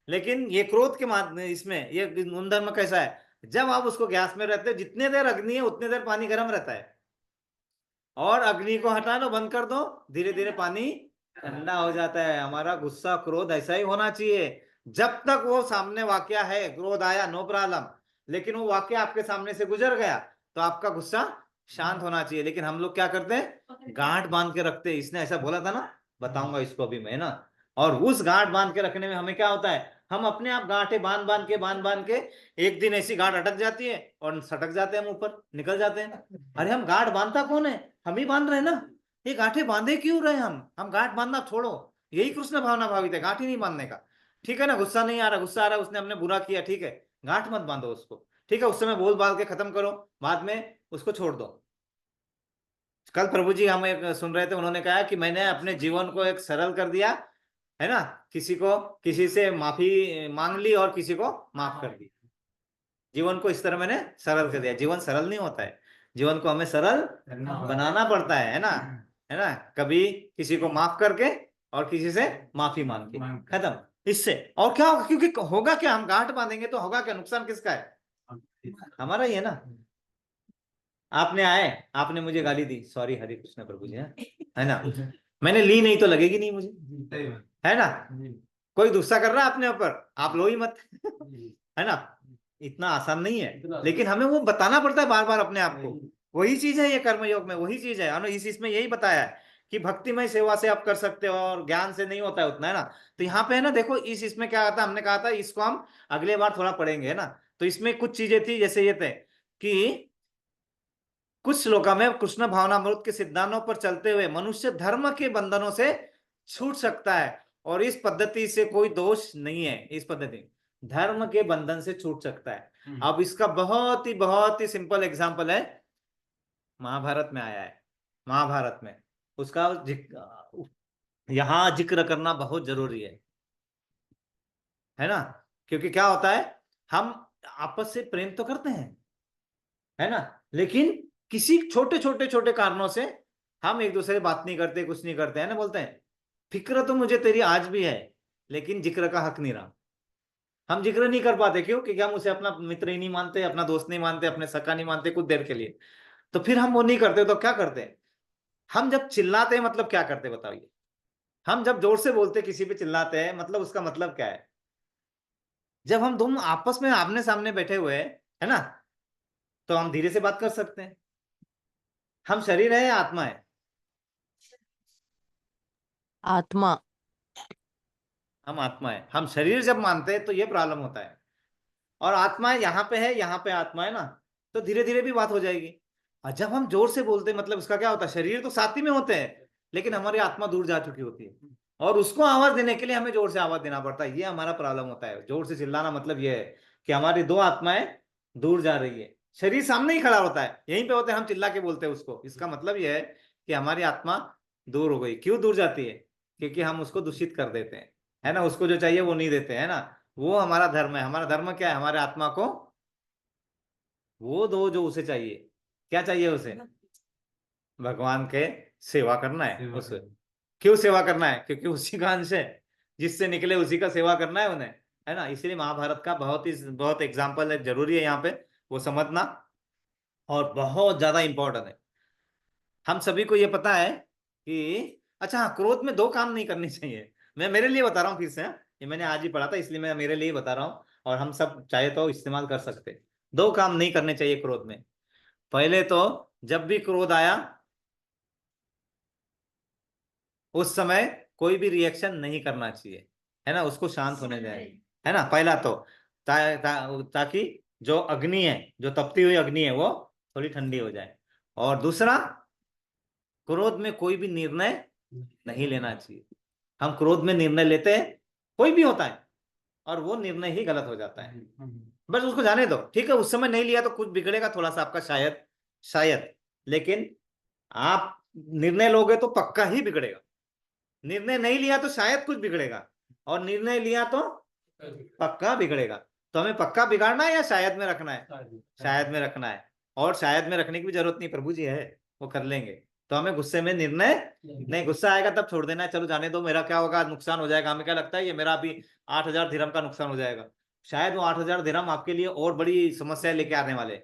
लेकिन ये क्रोध के माध्यम इसमें ये गुण धर्म कैसा है? जब आप उसको गैस में रहते हो, जितने देर अग्नि है उतने देर पानी गर्म रहता है, और अग्नि को हटा दो, बंद कर दो, धीरे धीरे पानी ठंडा हो जाता है। हमारा गुस्सा क्रोध ऐसा ही होना चाहिए। जब तक वो सामने वाकया है, क्रोध आया नो प्रॉब्लम, लेकिन वो वाकया आपके सामने से गुजर गया तो आपका गुस्सा शांत होना चाहिए। लेकिन हम लोग क्या करते हैं, गांठ बांध के रखते हैं। इसने ऐसा बोला था ना, बताऊंगा इसको अभी मैं ना। और उस गांठ बांध के रखने में हमें क्या होता है, हम अपने आप गांठें बांध बांध के एक दिन ऐसी गांठ अटक जाती है और सटक जाते हैं, हम ऊपर निकल जाते हैं। अरे हम गांठ बांधता कौन है? हम ही बांध रहे हैं ना। ये गांठें बांधे क्यों रहे हम गांठ बांधना छोड़ो। यही कृष्ण भावना भावित है, गांठ ही नहीं बांधने का। ठीक है ना, गुस्सा नहीं आ रहा, गुस्सा आ रहा है, उसने हमने बुरा किया, ठीक है, गांठ मत बांधो उसको, ठीक है, उस समय बोल बाल के खत्म करो, बाद में उसको छोड़ दो। कल प्रभु जी हम एक सुन रहे थे, उन्होंने कहा कि मैंने अपने जीवन को एक सरल कर दिया है ना, किसी से माफी मांग ली और किसी को माफ कर दी। जीवन को इस तरह मैंने सरल कर दिया। जीवन सरल नहीं होता है, जीवन को हमें सरल बनाना पड़ता है ना, है ना। कभी किसी को माफ करके और किसी से माफी मांग के, खत्म। इससे और क्या होगा, क्योंकि होगा क्या, हम गांठ बांधेंगे तो होगा क्या, नुकसान किसका है? हमारा ही है ना। आपने आए, आपने मुझे गाली दी, सॉरी, हरे कृष्ण प्रभु जी, है ना, मैंने ली नहीं तो लगेगी नहीं मुझे, है ना। कोई गुस्सा कर रहा है अपने ऊपर, आप लो ही मत, है ना। इतना आसान नहीं है, लेकिन हमें वो बताना पड़ता है बार बार अपने आप को। वही चीज है ये कर्मयोग में, वही चीज है। इस इसमें यही बताया है कि भक्तिमय सेवा से आप कर सकते हो और ज्ञान से नहीं होता है उतना, है ना। तो यहाँ पे है ना, देखो इसमें क्या आता है, हमने कहा था इसको हम अगले बार थोड़ा पढ़ेंगे, है ना। तो इसमें कुछ चीजें थी, जैसे ये थे कि कुछ श्लोका में कृष्ण भावनामृत के सिद्धांतों पर चलते हुए मनुष्य धर्म के बंधनों से छूट सकता है, और इस पद्धति से कोई दोष नहीं है। इस पद्धति धर्म के बंधन से छूट सकता है। अब इसका बहुत ही सिंपल एग्जांपल है, महाभारत में आया है। महाभारत में उसका यहां जिक्र करना बहुत जरूरी है ना। क्योंकि क्या होता है, हम आपस से प्रेम तो करते हैं, है ना, लेकिन किसी छोटे कारणों से हम एक दूसरे से बात नहीं करते, कुछ नहीं करते, है ना। बोलते हैं फिक्र तो मुझे तेरी आज भी है, लेकिन जिक्र का हक नहीं रहा। हम जिक्र नहीं कर पाते, क्यों? क्योंकि हम उसे अपना मित्र ही नहीं मानते, अपना दोस्त नहीं मानते, अपने सका नहीं मानते कुछ देर के लिए। तो फिर हम वो नहीं करते, तो क्या करते हैं? हम जब चिल्लाते हैं मतलब क्या करते हैं बताइए? हम जब जोर से बोलते किसी पे चिल्लाते हैं, मतलब उसका मतलब क्या है? जब हम दोनों आपस में आमने सामने बैठे हुए हैं, है ना, तो हम धीरे से बात कर सकते हैं। हम शरीर है या आत्मा है? आत्मा। हम आत्मा है। हम शरीर जब मानते हैं तो ये प्रॉब्लम होता है। और आत्मा यहाँ पे है, यहाँ पे आत्मा है ना, तो धीरे धीरे भी बात हो जाएगी। और जब हम जोर से बोलते हैं, मतलब उसका क्या होता है, शरीर तो साथ ही में होते हैं, लेकिन हमारी आत्मा दूर जा चुकी होती है, और उसको आवाज देने के लिए हमें जोर से आवाज देना पड़ता है। ये हमारा प्रॉब्लम होता है। जोर से चिल्लाना मतलब ये है कि हमारी दो आत्माएं दूर जा रही है। शरीर सामने ही खड़ा होता है, यहीं पे होते हैं, हम चिल्ला के बोलते हैं उसको। इसका मतलब यह है कि हमारी आत्मा दूर हो गई। क्यों दूर जाती है? क्योंकि हम उसको दूषित कर देते हैं, है ना। उसको जो चाहिए वो नहीं देते, है ना। वो हमारा धर्म है। हमारा धर्म क्या है? हमारे आत्मा को वो दो जो उसे चाहिए। क्या चाहिए उसे? भगवान के सेवा करना है उसे। क्यों सेवा करना है? क्योंकि उसी का अंश है, जिससे निकले उसी का सेवा करना है उन्हें, है ना। इसलिए महाभारत का बहुत एग्जाम्पल है, जरूरी है यहाँ पे वो समझना, और बहुत ज्यादा इंपॉर्टेंट है। हम सभी को ये पता है कि अच्छा हाँ, क्रोध में दो काम नहीं करने चाहिए। मैं मेरे लिए बता रहा हूँ फिर से, हाँ? ये मैंने आज ही पढ़ा था, इसलिए मैं मेरे लिए बता रहा हूँ, और हम सब चाहे तो इस्तेमाल कर सकते हैं। दो काम नहीं करने चाहिए क्रोध में। पहले तो जब भी क्रोध आया उस समय कोई भी रिएक्शन नहीं करना चाहिए, है ना। उसको शांत होने जाए, है ना, पहला तो ताकि जो अग्नि है, जो तपती हुई अग्नि है, वो थोड़ी ठंडी हो जाए। और दूसरा, क्रोध में कोई भी निर्णय नहीं लेना चाहिए। हम क्रोध में निर्णय लेते हैं, कोई भी होता है, और वो निर्णय ही गलत हो जाता है। बस उसको जाने दो, ठीक है। उस समय नहीं लिया तो कुछ बिगड़ेगा थोड़ा सा आपका, शायद शायद, लेकिन आप निर्णय लोगे तो पक्का ही बिगड़ेगा। निर्णय नहीं लिया तो शायद कुछ बिगड़ेगा, और निर्णय लिया तो पक्का बिगड़ेगा। तो हमें पक्का बिगाड़ना है या शायद में रखना है? शायद में रखना है। और शायद में रखने की भी जरूरत नहीं, प्रभु जी है, वो कर लेंगे। तो हमें गुस्से में निर्णय नहीं, गुस्सा आएगा तब छोड़ देना है, चलो जाने दो, मेरा क्या होगा, नुकसान हो जाएगा। हमें क्या लगता है, ये मेरा अभी 8,000 दिरहम का नुकसान हो जाएगा। शायद वो 8,000 दिरहम आपके लिए और बड़ी समस्या लेके आने वाले,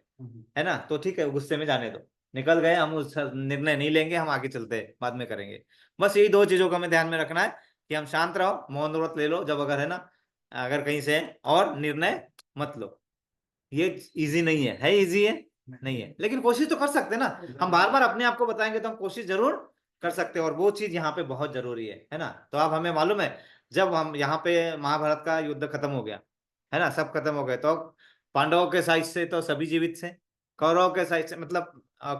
है ना। तो ठीक है, गुस्से में जाने दो, निकल गए, हम उस निर्णय नहीं लेंगे, हम आगे चलते हैं, बाद में करेंगे। बस यही दो चीजों को हमें ध्यान में रखना है कि हम शांत रहो, मौन व्रत ले लो जब अगर, है ना, अगर कहीं से, और निर्णय मत लो। ये इजी नहीं है इजी है नहीं है, लेकिन कोशिश तो कर सकते हैं ना। हम बार बार अपने आप को बताएंगे तो हम कोशिश जरूर कर सकते हैं, और वो चीज यहाँ पे बहुत जरूरी है ना। तो अब हमें मालूम है, जब हम यहाँ पे महाभारत का युद्ध खत्म हो गया, है ना, सब खत्म हो गए, तो पांडवों के साइड से तो सभी जीवित थे, कौरवों के साइड से मतलब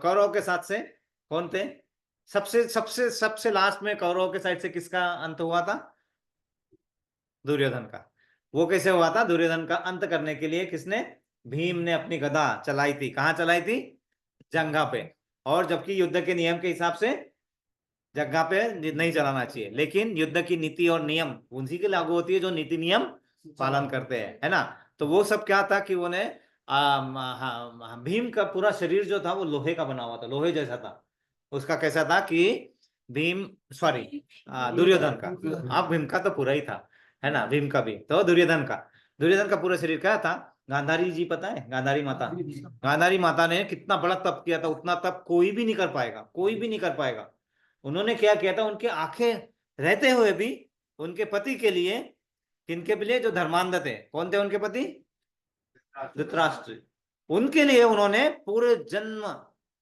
कौरवों के साथ से कौन थे? सबसे सबसे सबसे लास्ट में कौरवों के साइड से किसका अंत हुआ था? दुर्योधन का। वो कैसे हुआ था? दुर्योधन का अंत करने के लिए किसने? भीम ने अपनी गदा चलाई थी। कहाँ चलाई थी? जंघा पे। और जबकि युद्ध के नियम के हिसाब से जगह पे नहीं चलाना चाहिए, लेकिन युद्ध की नीति और नियम उसी के लागू होती है जो नीति नियम पालन करते हैं, है ना। तो वो सब क्या था कि उन्हें भीम का पूरा शरीर जो था वो लोहे का बना हुआ था, लोहे जैसा था। उसका कैसा था कि भीम, सॉरी, दुर्योधन का, अब भीम का तो पूरा ही था, है ना, भीम का भी, तो दुर्योधन का पूरा शरीर क्या था? गांधारी जी, पता है गांधारी माता? गांधारी माता ने कितना बड़ा तप किया था, उतना तप कोई भी नहीं कर पाएगा, कोई भी नहीं कर पाएगा। उन्होंने क्या किया था? उनके आंखें रहते हुए भी उनके पति के लिए, किनके लिए? जो धर्मांध थे। कौन थे उनके पति? धृतराष्ट्र। उनके लिए उन्होंने पूरे जन्म,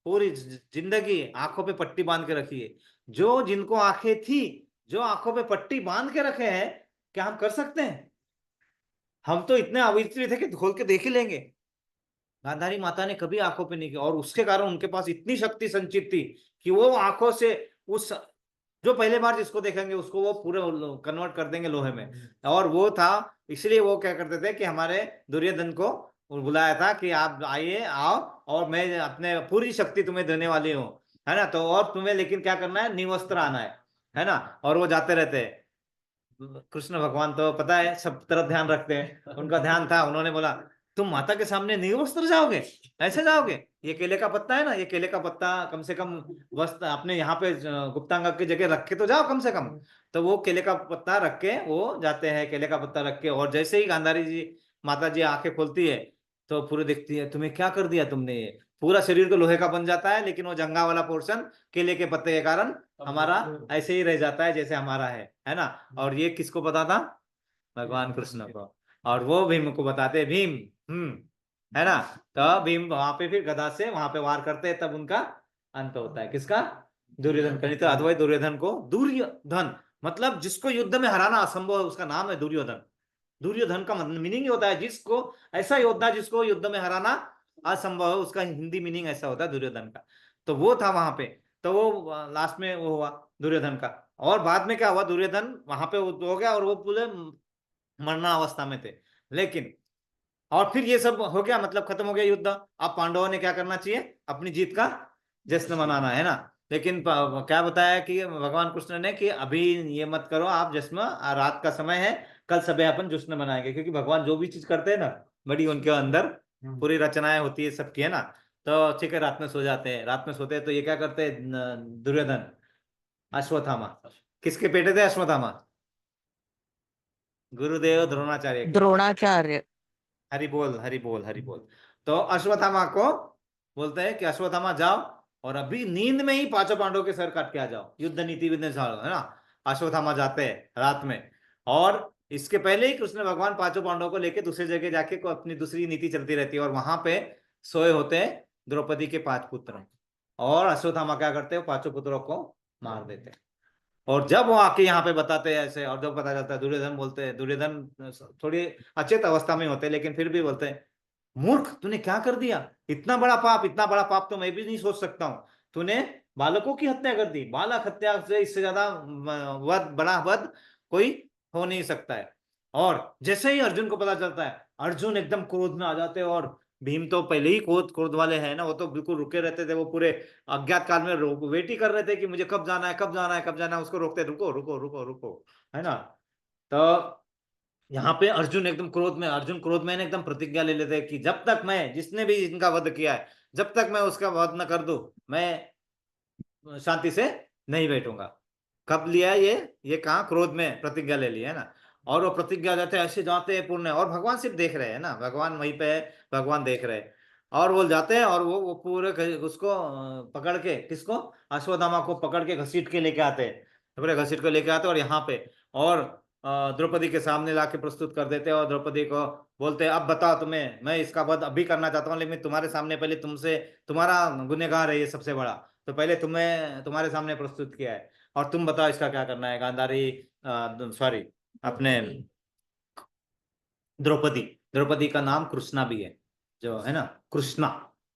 पूरी जिंदगी आंखों पे पट्टी बांध के रखी है। जो जिनको आंखें थी, जो आंखों पे पट्टी बांध के रखे हैं, क्या हम कर सकते हैं? हम तो इतने अविचलित थे कि खोल के देख ही लेंगे। गांधारी माता ने कभी आंखों पे नहीं किया, और उसके कारण उनके पास इतनी शक्ति संचित थी कि वो आंखों से उस, जो पहले बार जिसको देखेंगे उसको वो पूरे कन्वर्ट कर देंगे लोहे में। और वो था, इसलिए वो क्या करते थे कि हमारे दुर्योधन को बुलाया था कि आप आइए, आओ, और मैं अपने पूरी शक्ति तुम्हें देने वाली हूँ, है ना। तो और तुम्हें लेकिन क्या करना है? निवस्त्र आना है ना। और वो जाते रहते हैं। कृष्ण भगवान तो पता है सब तरफ ध्यान रखते हैं, उनका ध्यान था। उन्होंने बोला तुम माता के सामने निर्वस्त्र जाओगे? ऐसे जाओगे? ये केले का पत्ता है ना, ये केले का पत्ता कम से कम वस्त्र अपने यहाँ पे गुप्तांग की जगह रख के तो जाओ कम से कम। तो वो केले का पत्ता रख के वो जाते हैं, केले का पत्ता रख के। और जैसे ही गांधारी जी, माता जी आंखें खोलती है तो पूरे देखती है, तुम्हें क्या कर दिया तुमने? ये पूरा शरीर तो लोहे का बन जाता है, लेकिन वो जंगा वाला पोर्शन केले के पत्ते के कारण हमारा ऐसे ही रह जाता है जैसे हमारा है ना। और ये किसको पता था? भगवान कृष्ण को। और वो भीम को बताते, भीम, है ना। तो भीम वहां पे फिर गदा से वहां पे वार करते हैं, तब उनका अंत होता है। किसका? दुर्योधन का। नहीं तो अद्वैत दुर्योधन को, दुर्योधन मतलब जिसको युद्ध में हराना असंभव है, उसका नाम है दुर्योधन। दुर्योधन का मीनिंग होता है जिसको, ऐसा योद्धा जिसको युद्ध में हराना असंभव है, उसका हिंदी मीनिंग ऐसा होता है दुर्योधन का। तो वो था वहां पे। तो वो लास्ट में वो हुआ दुर्योधन का। और बाद में क्या हुआ? दुर्योधन वहां पे हो गया और वो पूरे मरना अवस्था में थे। लेकिन और फिर ये सब हो गया, मतलब खत्म हो गया युद्ध। अब पांडवों ने क्या करना चाहिए? अपनी जीत का जश्न मनाना है ना। लेकिन क्या बताया कि भगवान कृष्ण ने कि अभी ये मत करो आप जश्न, रात का समय है, कल सुबह अपन जश्न मनाएंगे। क्योंकि भगवान जो भी चीज करते हैं ना, बड़ी उनके अंदर पूरी रचनाएं होती है सबकी, है ना। तो ठीक है, रात में सो जाते हैं, रात में सोते हैं तो ये क्या करते हैं दुर्योधन? अश्वत्थामा। किसके बेटे थे अश्वत्थामा? गुरुदेव द्रोणाचार्य के। द्रोणाचार्य। हरि बोल, हरि बोल, हरि बोल। तो अश्वत्थामा को बोलते हैं कि अश्वत्थामा जाओ और अभी नींद में ही पांचों पांडवों के सर काट के आ जाओ, युद्ध नीति विद्य है ना। अश्वत्थामा जाते हैं रात में। और इसके पहले ही कृष्ण भगवान पांचों पांडवों को लेके दूसरी जगह जाके को अपनी दूसरी नीति चलती रहती है, और वहां पे सोए होते हैं द्रौपदी के 5 पुत्र। और अश्वत्थामा क्या करते हैं? पांचों पुत्रों को मार देते हैं। और जब वो आके यहाँ पे बताते हैं ऐसे, और जब पता चलता है, दुर्योधन बोलते हैं, दुर्योधन थोड़ी अचेत अवस्था में होते हैं, लेकिन फिर भी बोलते हैं, मूर्ख, तूने क्या कर दिया? इतना बड़ा पाप, इतना बड़ा पाप तो मैं भी नहीं सोच सकता हूँ। तूने बालकों की हत्या कर दी। बालक हत्या से इससे ज्यादा वध, बड़ा वध कोई हो नहीं सकता है। और जैसे ही अर्जुन को पता चलता है, अर्जुन एकदम क्रोध में आ जाते हैं। और भीम तो पहले ही क्रोध वाले हैं ना, वो तो बिल्कुल रुके रहते थे। वो पूरे अज्ञात काल में वेट ही कर रहे थे कि मुझे कब जाना है, कब जाना है, कब जाना है। उसको रोकते, रुको रुको रुको रुको, है ना। तो यहाँ पे अर्जुन एकदम क्रोध में, अर्जुन क्रोध में एकदम प्रतिज्ञा ले लेते हैं कि जब तक मैं, जिसने भी इनका वध किया है, जब तक मैं उसका वध न कर दूं, मैं शांति से नहीं बैठूंगा। कब लिया है ये कहाँ? क्रोध में प्रतिज्ञा ले ली है ना। और वो प्रतिज्ञा जाते हैं, ऐसे जाते हैं पूर्ण, और भगवान सिर्फ देख रहे हैं ना, भगवान वहीं पे है, भगवान देख रहे हैं। और वो जाते हैं और वो पूरे उसको पकड़ के, किसको? अश्वत्थामा को पकड़ के घसीट के लेके आते हैं, पूरे घसीट के लेके आते हैं। और यहाँ पे और द्रौपदी के सामने लाके प्रस्तुत कर देते हैं। और द्रौपदी को बोलते हैं, अब बताओ तुम्हें, मैं इसका वध अभी करना चाहता हूँ, लेकिन तुम्हारे सामने पहले तुमसे, तुम्हारा गुनहगार है ये सबसे बड़ा, तो पहले तुम्हें तुम्हारे सामने प्रस्तुत किया है, और तुम बताओ इसका क्या करना है। गांधारी, सॉरी, अपने द्रौपदी, द्रौपदी का नाम कृष्णा भी है, जो है ना कृष्णा,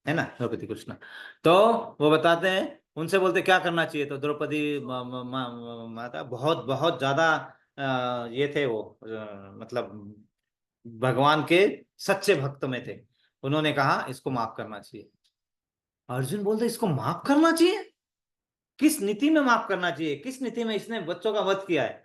है ना द्रौपदी कृष्णा। तो वो बताते हैं, उनसे बोलते क्या करना चाहिए, तो द्रौपदी माता बहुत बहुत ज्यादा ये थे वो, मतलब भगवान के सच्चे भक्त में थे। उन्होंने कहा इसको माफ करना चाहिए। अर्जुन बोलते इसको माफ करना चाहिए? किस नीति में माफ करना चाहिए, किस नीति में इसने बच्चों का वध किया है?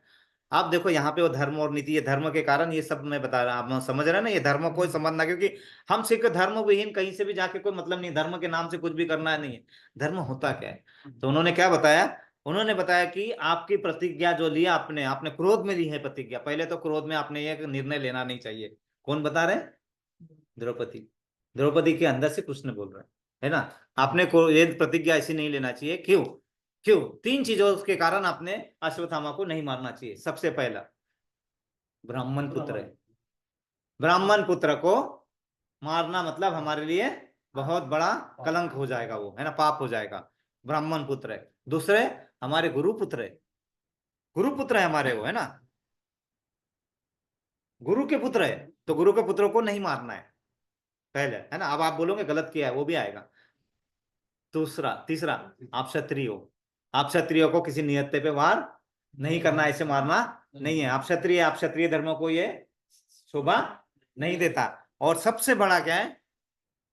आप देखो यहाँ पे वो धर्म और नीति, ये धर्म के कारण ये सब मैं बता रहा हूँ, आप समझ रहे हैं ना, ये धर्म कोई संबंध ना, क्योंकि हम सिर्फ धर्म विहीन कहीं से भी जाके कोई मतलब नहीं, धर्म के नाम से कुछ भी करना नहीं है। धर्म होता क्या है? तो उन्होंने क्या बताया, उन्होंने बताया कि आपकी प्रतिज्ञा जो लिया आपने, आपने क्रोध में ली है प्रतिज्ञा, पहले तो क्रोध में आपने ये निर्णय लेना नहीं चाहिए। कौन बता रहे? द्रौपदी, द्रौपदी के अंदर से कृष्ण बोल रहे हैं, है ना। आपने को ये प्रतिज्ञा ऐसी नहीं लेना चाहिए। क्यों? क्यों? तीन चीजों के कारण आपने अश्वत्थामा को नहीं मारना चाहिए। सबसे पहला, ब्राह्मण पुत्र है, ब्राह्मण पुत्र को मारना मतलब हमारे लिए बहुत बड़ा कलंक हो जाएगा, वो है ना, पाप हो जाएगा। ब्राह्मण पुत्र है। दूसरे, हमारे गुरु पुत्र है, गुरु पुत्र है हमारे, वो है ना, गुरु के पुत्र है, तो गुरु के पुत्रों को नहीं मारना है पहले, है ना। अब आप बोलोगे गलत किया है, वो भी आएगा। दूसरा, तीसरा, आप क्षत्रिय हो, आप क्षत्रियो को किसी नियत पे वार नहीं करना, ऐसे मारना नहीं है। आप क्षत्रिय, आप क्षत्रिय धर्म को ये शोभा नहीं देता। और सबसे बड़ा क्या है,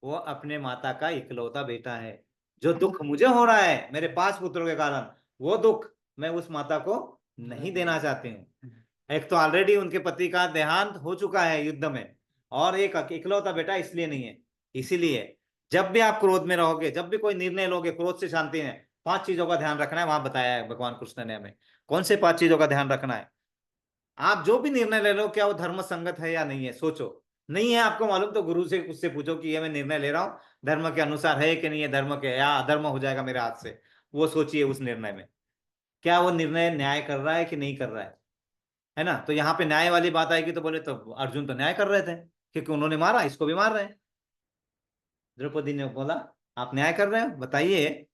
वो अपने माता का इकलौता बेटा है। जो दुख मुझे हो रहा है मेरे 5 पुत्रों के कारण, वो दुख मैं उस माता को नहीं देना चाहती हूँ। एक तो ऑलरेडी उनके पति का देहांत हो चुका है युद्ध में, और एक इकलौता बेटा इसलिए नहीं है। इसीलिए जब भी आप क्रोध में रहोगे, जब भी कोई निर्णय लोगे, क्रोध से शांति में 5 चीजों का ध्यान रखना है। वहां बताया है भगवान कृष्ण ने हमें, कौन से 5 चीजों का ध्यान रखना है। आप जो भी निर्णय ले लो, क्या वो धर्म संगत है या नहीं है, सोचो। नहीं है आपको मालूम तो गुरु से उससे पूछो कि ये मैं निर्णय ले रहा हूँ धर्म के अनुसार है कि नहीं है, धर्म के या अधर्म हो जाएगा मेरे हाथ से। वो सोचिए उस निर्णय में, क्या वो निर्णय न्याय कर रहा है कि नहीं कर रहा है ना। तो यहाँ पे न्याय वाली बात आएगी तो बोले तो अर्जुन तो न्याय कर रहे थे, क्योंकि उन्होंने मारा, इसको भी मार रहे हैं। द्रौपदी ने बोला आप न्याय कर रहे हो, बताइए।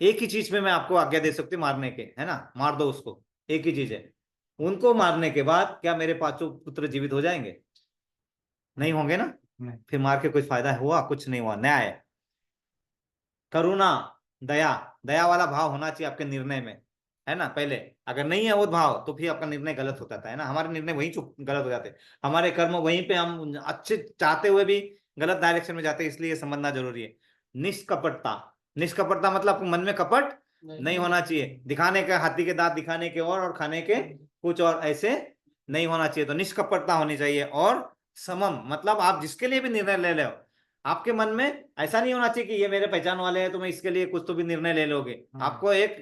एक ही चीज में मैं आपको आज्ञा दे सकती हूँ मारने के, है ना, मार दो उसको, एक ही चीज है। उनको मारने के बाद क्या मेरे 5 पुत्र जीवित हो जाएंगे? नहीं होंगे ना। फिर मार के कुछ फायदा हुआ? कुछ नहीं हुआ। न्याय, करुणा, दया, दया वाला भाव होना चाहिए आपके निर्णय में, है ना। पहले अगर नहीं है वो भाव तो फिर आपका निर्णय गलत होता था, है ना। हमारे निर्णय वहीं चुप गलत हो जाते, हमारे कर्म वहीं पे हम अच्छे चाहते हुए भी गलत डायरेक्शन में जाते, इसलिए समझना जरूरी है। निष्कपटता, निष्कपटता मतलब मन में कपट नहीं होना चाहिए, दिखाने के हाथी के दांत दिखाने के और खाने के कुछ और, ऐसे नहीं होना चाहिए। तो निष्कपटता होनी चाहिए। और समम मतलब आप जिसके लिए भी निर्णय ले रहे हो, आपके मन में ऐसा नहीं होना चाहिए कि ये मेरे पहचान वाले हैं तो मैं इसके लिए कुछ तो भी निर्णय ले लोगे। आपको एक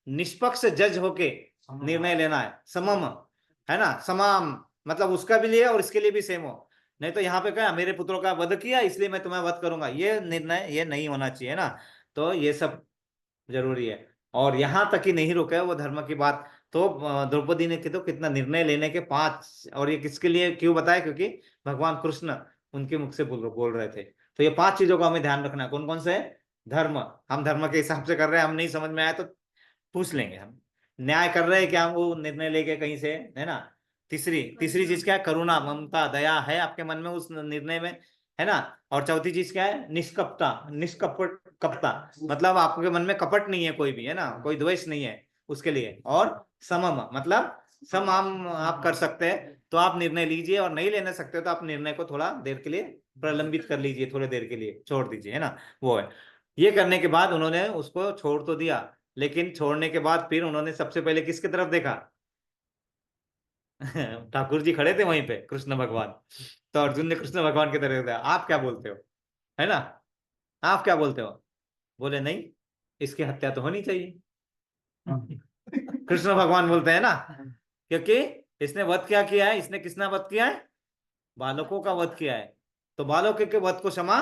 निष्पक्ष जज होके निर्णय लेना है। समम, है ना, समाम मतलब उसका भी लिया और इसके लिए भी सेम हो। नहीं तो यहाँ पे क्या, मेरे पुत्रों का वध किया इसलिए मैं तुम्हें वध करूंगा, ये निर्णय ये नहीं होना चाहिए ना। तो ये सब जरूरी है। और यहाँ तक ही नहीं रुके वो धर्म की बात, तो द्रौपदी ने तो कितना निर्णय लेने के 5, और ये किसके लिए क्यों बताया, क्योंकि भगवान कृष्ण उनके मुख से बोल रहे थे। तो ये 5 चीजों का हमें ध्यान रखना है। कौन कौन से? धर्म, हम धर्म के हिसाब से कर रहे हैं, हम नहीं समझ में आया तो पूछ लेंगे हम। न्याय कर रहे हैं क्या हम, वो निर्णय लेके कहीं से, है ना। तीसरी तीसरी चीज क्या है? करुणा, ममता, दया है आपके मन में उस निर्णय में, है ना। और चौथी चीज क्या है? निष्कपटा, निष्कपट कपटा मतलब आपके मन में कपट नहीं है कोई भी, है ना, कोई द्वेष नहीं है उसके लिए। और समम मतलब सम आप कर सकते हैं तो आप निर्णय लीजिए, और नहीं लेने सकते तो आप निर्णय को थोड़ा देर के लिए प्रलंबित कर लीजिए, थोड़े देर के लिए छोड़ दीजिए, है ना। वो है। ये करने के बाद उन्होंने उसको छोड़ तो दिया, लेकिन छोड़ने के बाद फिर उन्होंने सबसे पहले किसकी तरफ देखा? ठाकुर जी खड़े थे वहीं पे, कृष्ण भगवान। तो अर्जुन ने कृष्ण भगवान की तरफ देखा, आप क्या बोलते हो, है ना, आप क्या बोलते हो? बोले नहीं, इसकी हत्या तो होनी चाहिए। कृष्ण भगवान बोलते हैं ना, क्योंकि इसने वध क्या किया है, इसने किसने वध किया है? बालकों का वध किया है। तो बालकों के वध को क्षमा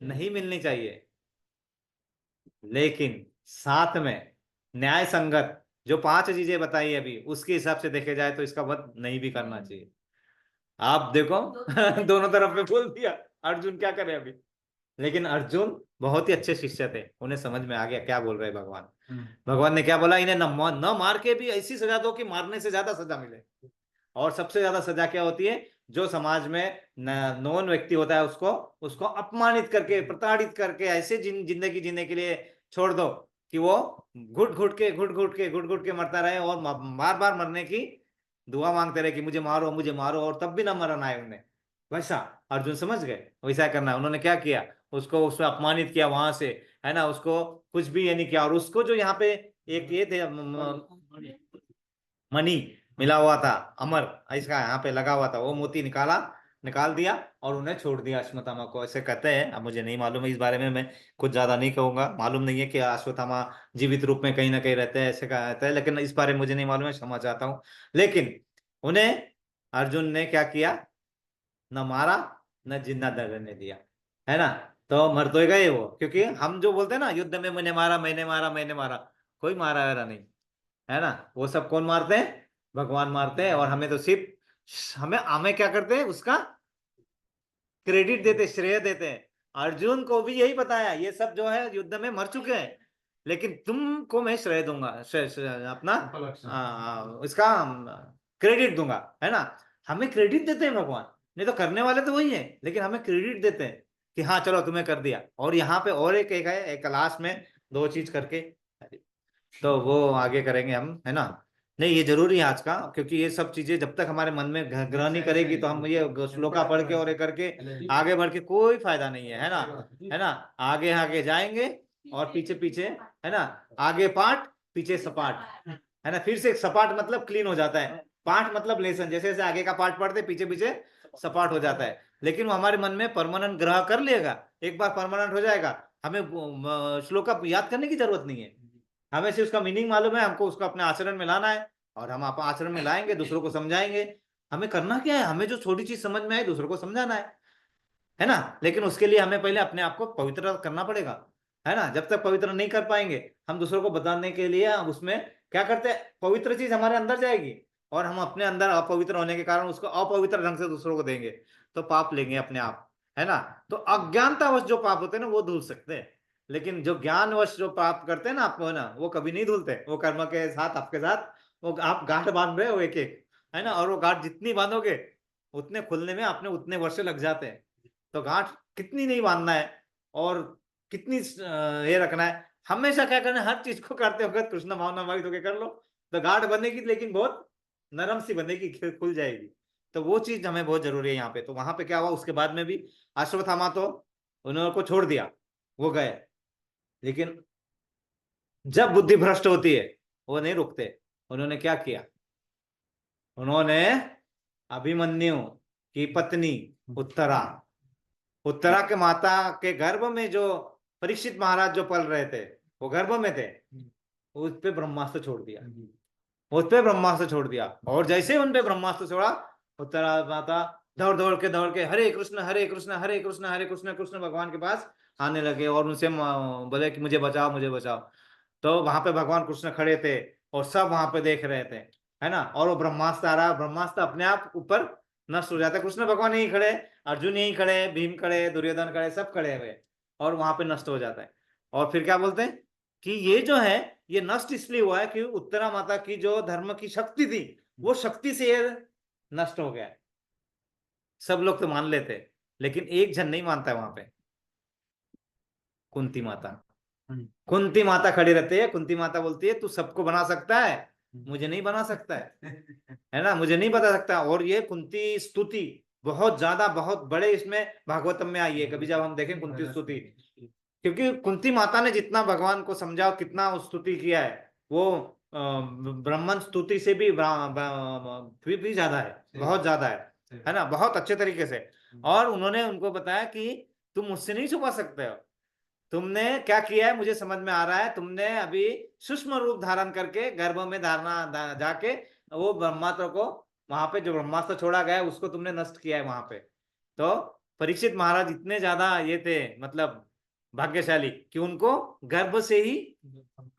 नहीं मिलनी चाहिए, लेकिन साथ में न्याय संगत जो 5 चीजें बताई अभी, उसके हिसाब से देखे जाए तो इसका वध नहीं भी करना चाहिए। आप देखो दोनों तरफ में बोल दिया, अर्जुन क्या करे अभी। लेकिन अर्जुन बहुत ही अच्छे शिष्य थे, उन्हें समझ में आ गया क्या बोल रहे भगवान। भगवान ने क्या बोला, इन्हें न मार के भी ऐसी सजा दो कि मारने से ज्यादा सजा मिले। और सबसे ज्यादा सजा क्या होती है? जो समाज में नॉन व्यक्ति होता है उसको उसको अपमानित करके, प्रताड़ित करके ऐसे जिंदगी जीने के लिए छोड़ दो कि वो घुट घुट के मरता रहे और बार बार मरने की दुआ मांगते रहे कि मुझे मारो, और तब भी ना मरना है उन्हें। वैसा अर्जुन समझ गए, वैसा करना है। उन्होंने क्या किया? उसको उसमें अपमानित किया वहां से, है ना, उसको कुछ भी ये नहीं किया। और उसको जो यहाँ पे एक ये थे मणि मिला हुआ था, अमर इसका यहाँ पे लगा हुआ था, वो मोती निकाल दिया और उन्हें छोड़ दिया अश्वत्थामा को, ऐसे कहते हैं। अब मुझे नहीं मालूम है इस बारे में, मैं कुछ ज्यादा नहीं कहूंगा। मालूम नहीं है कि अश्वत्थामा जीवित रूप में कहीं ना कहीं रहते हैं, ऐसे कहते हैं, लेकिन इस बारे में मुझे नहीं मालूम है, क्षमा चाहता हूँ। लेकिन उन्हें अर्जुन ने क्या किया? न मारा, न जिंदा रहने दिया, है ना। तो मर तो गए वो, क्योंकि हम जो बोलते हैं ना, युद्ध में मैंने मारा, कोई मारा वगैरह नहीं, है ना। वो सब कौन मारते हैं? भगवान मारते हैं। और हमें तो सिर्फ हमें हमें क्या करते हैं? उसका क्रेडिट देते, श्रेय देते हैं। अर्जुन को भी यही बताया, ये सब जो है युद्ध में मर चुके हैं, लेकिन तुमको मैं श्रेय दूंगा, अपना इसका क्रेडिट दूंगा, है ना। हमें क्रेडिट देते हैं भगवान, नहीं तो करने वाले तो वही है, लेकिन हमें क्रेडिट देते हैं कि हाँ चलो तुम्हें कर दिया। और यहाँ पे और एक एक है, एक क्लास में दो चीज करके, तो वो आगे करेंगे हम, है ना। नहीं, ये जरूरी है आज का, क्योंकि ये सब चीजें जब तक हमारे मन में ग्रहण नहीं करेगी तो हम ये श्लोका पढ़ के और ये करके आगे बढ़ के कोई फायदा नहीं है, है ना। है ना, आगे आगे जाएंगे और पीछे पीछे, है ना, आगे पाठ पीछे सपाट, है ना। फिर से सपाट मतलब क्लीन हो जाता है, पाठ मतलब लेसन, जैसे जैसे आगे का पाठ पढ़ते पीछे पीछे सपाट हो जाता है। लेकिन वो हमारे मन में परमानेंट ग्रह कर लेगा, एक बार परमानेंट हो जाएगा, हमें श्लोका याद करने की जरूरत नहीं है। हमें सिर्फ उसका मीनिंग मालूम है, हमको उसको अपने आचरण में लाना है, और हम आप आचरण में लाएंगे, दूसरों को समझाएंगे। हमें करना क्या है? हमें जो छोटी चीज समझ में आए दूसरों को समझाना है ना। लेकिन उसके लिए हमें पहले अपने आप को पवित्र करना पड़ेगा, है ना। जब तक पवित्र नहीं कर पाएंगे, हम दूसरों को बताने के लिए हम उसमें क्या करते हैं? पवित्र चीज हमारे अंदर जाएगी और हम अपने अंदर अपवित्र होने के कारण उसको अपवित्र ढंग से दूसरों को देंगे, तो पाप लेंगे अपने आप, है ना। तो अज्ञानतावश जो पाप होते हैं ना वो धुल सकते हैं, लेकिन जो ज्ञानवश जो पाप करते हैं ना आपको, है ना, वो कभी नहीं धुलते। वो कर्म के साथ आपके साथ वो आप गांठ बांध रहे हो एक एक, है ना। और वो गांठ जितनी बांधोगे उतने खुलने में आपने उतने वर्ष लग जाते हैं। तो गांठ कितनी नहीं बांधना है और कितनी ये रखना है, हमेशा क्या करना है? हर चीज को करते वक्त कृष्ण भावना भावित होकर कर लो, तो गांठ बनेगी, लेकिन बहुत नरम सी बनेगी, खुल जाएगी। तो वो चीज हमें बहुत जरूरी है यहाँ पे। तो वहां पे क्या हुआ उसके बाद में भी? अश्वत्थामा तो उन्होंने को छोड़ दिया, वो गए, लेकिन जब बुद्धि भ्रष्ट होती है वो नहीं रुकते। उन्होंने क्या किया? उन्होंने अभिमन्यु की पत्नी उत्तरा, उत्तरा के माता के गर्भ में जो परीक्षित महाराज जो पल रहे थे, वो गर्भ में थे, उस पे ब्रह्मास्त्र छोड़ दिया, उस पे ब्रह्मास्त्र छोड़ दिया। और जैसे उन पे ब्रह्मास्त्र छोड़ा, उत्तरा माता दौड़ दौड़ के हरे कृष्ण हरे कृष्ण हरे कृष्ण हरे कृष्ण कृष्ण भगवान के पास आने लगे और उनसे बोले कि मुझे बचाओ मुझे बचाओ। तो वहां पे भगवान कृष्ण खड़े थे और सब वहां पे देख रहे थे, है ना। और वो ब्रह्मास्त्र आ रहा, ब्रह्मास्त्र अपने आप ऊपर नष्ट हो जाता है। कृष्ण भगवान यही खड़े, अर्जुन यही खड़े, भीम खड़े, दुर्योधन खड़े, सब खड़े हुए, और वहां पे नष्ट हो जाता है। और फिर क्या बोलते हैं कि ये जो है ये नष्ट इसलिए हुआ है कि उत्तरा माता की जो धर्म की शक्ति थी, वो शक्ति से ये नष्ट हो गया है। सब लोग तो मान लेते, लेकिन एक जन नहीं मानता है वहां पे, कुंती माता। कुंती माता खड़ी रहती है, कुंती माता बोलती है तू सबको बना सकता है, मुझे नहीं बना सकता है ना, मुझे नहीं बता सकता। और ये कुंती स्तुति बहुत ज्यादा, बहुत बड़े इसमें भागवतम में आई है, कभी जब हम देखें कुंती स्तुति, क्योंकि कुंती माता ने जितना भगवान को समझा, कितना स्तुति किया है, वो ब्राह्मण स्तुति से भी ज्यादा है, बहुत ज्यादा है ना, बहुत अच्छे तरीके से। और उन्होंने उनको बताया कि तुम मुझसे नहीं छुपा सकते हो, तुमने क्या किया है मुझे समझ में आ रहा है, तुमने अभी सूक्ष्म रूप धारण करके गर्भ में धारणा जाके वो ब्रह्मास्त्र को, वहां पे जो ब्रह्मास्त्र छोड़ा गया है उसको तुमने नष्ट किया है वहां पे। तो परीक्षित महाराज इतने ज्यादा ये थे, मतलब भाग्यशाली, कि उनको गर्भ से ही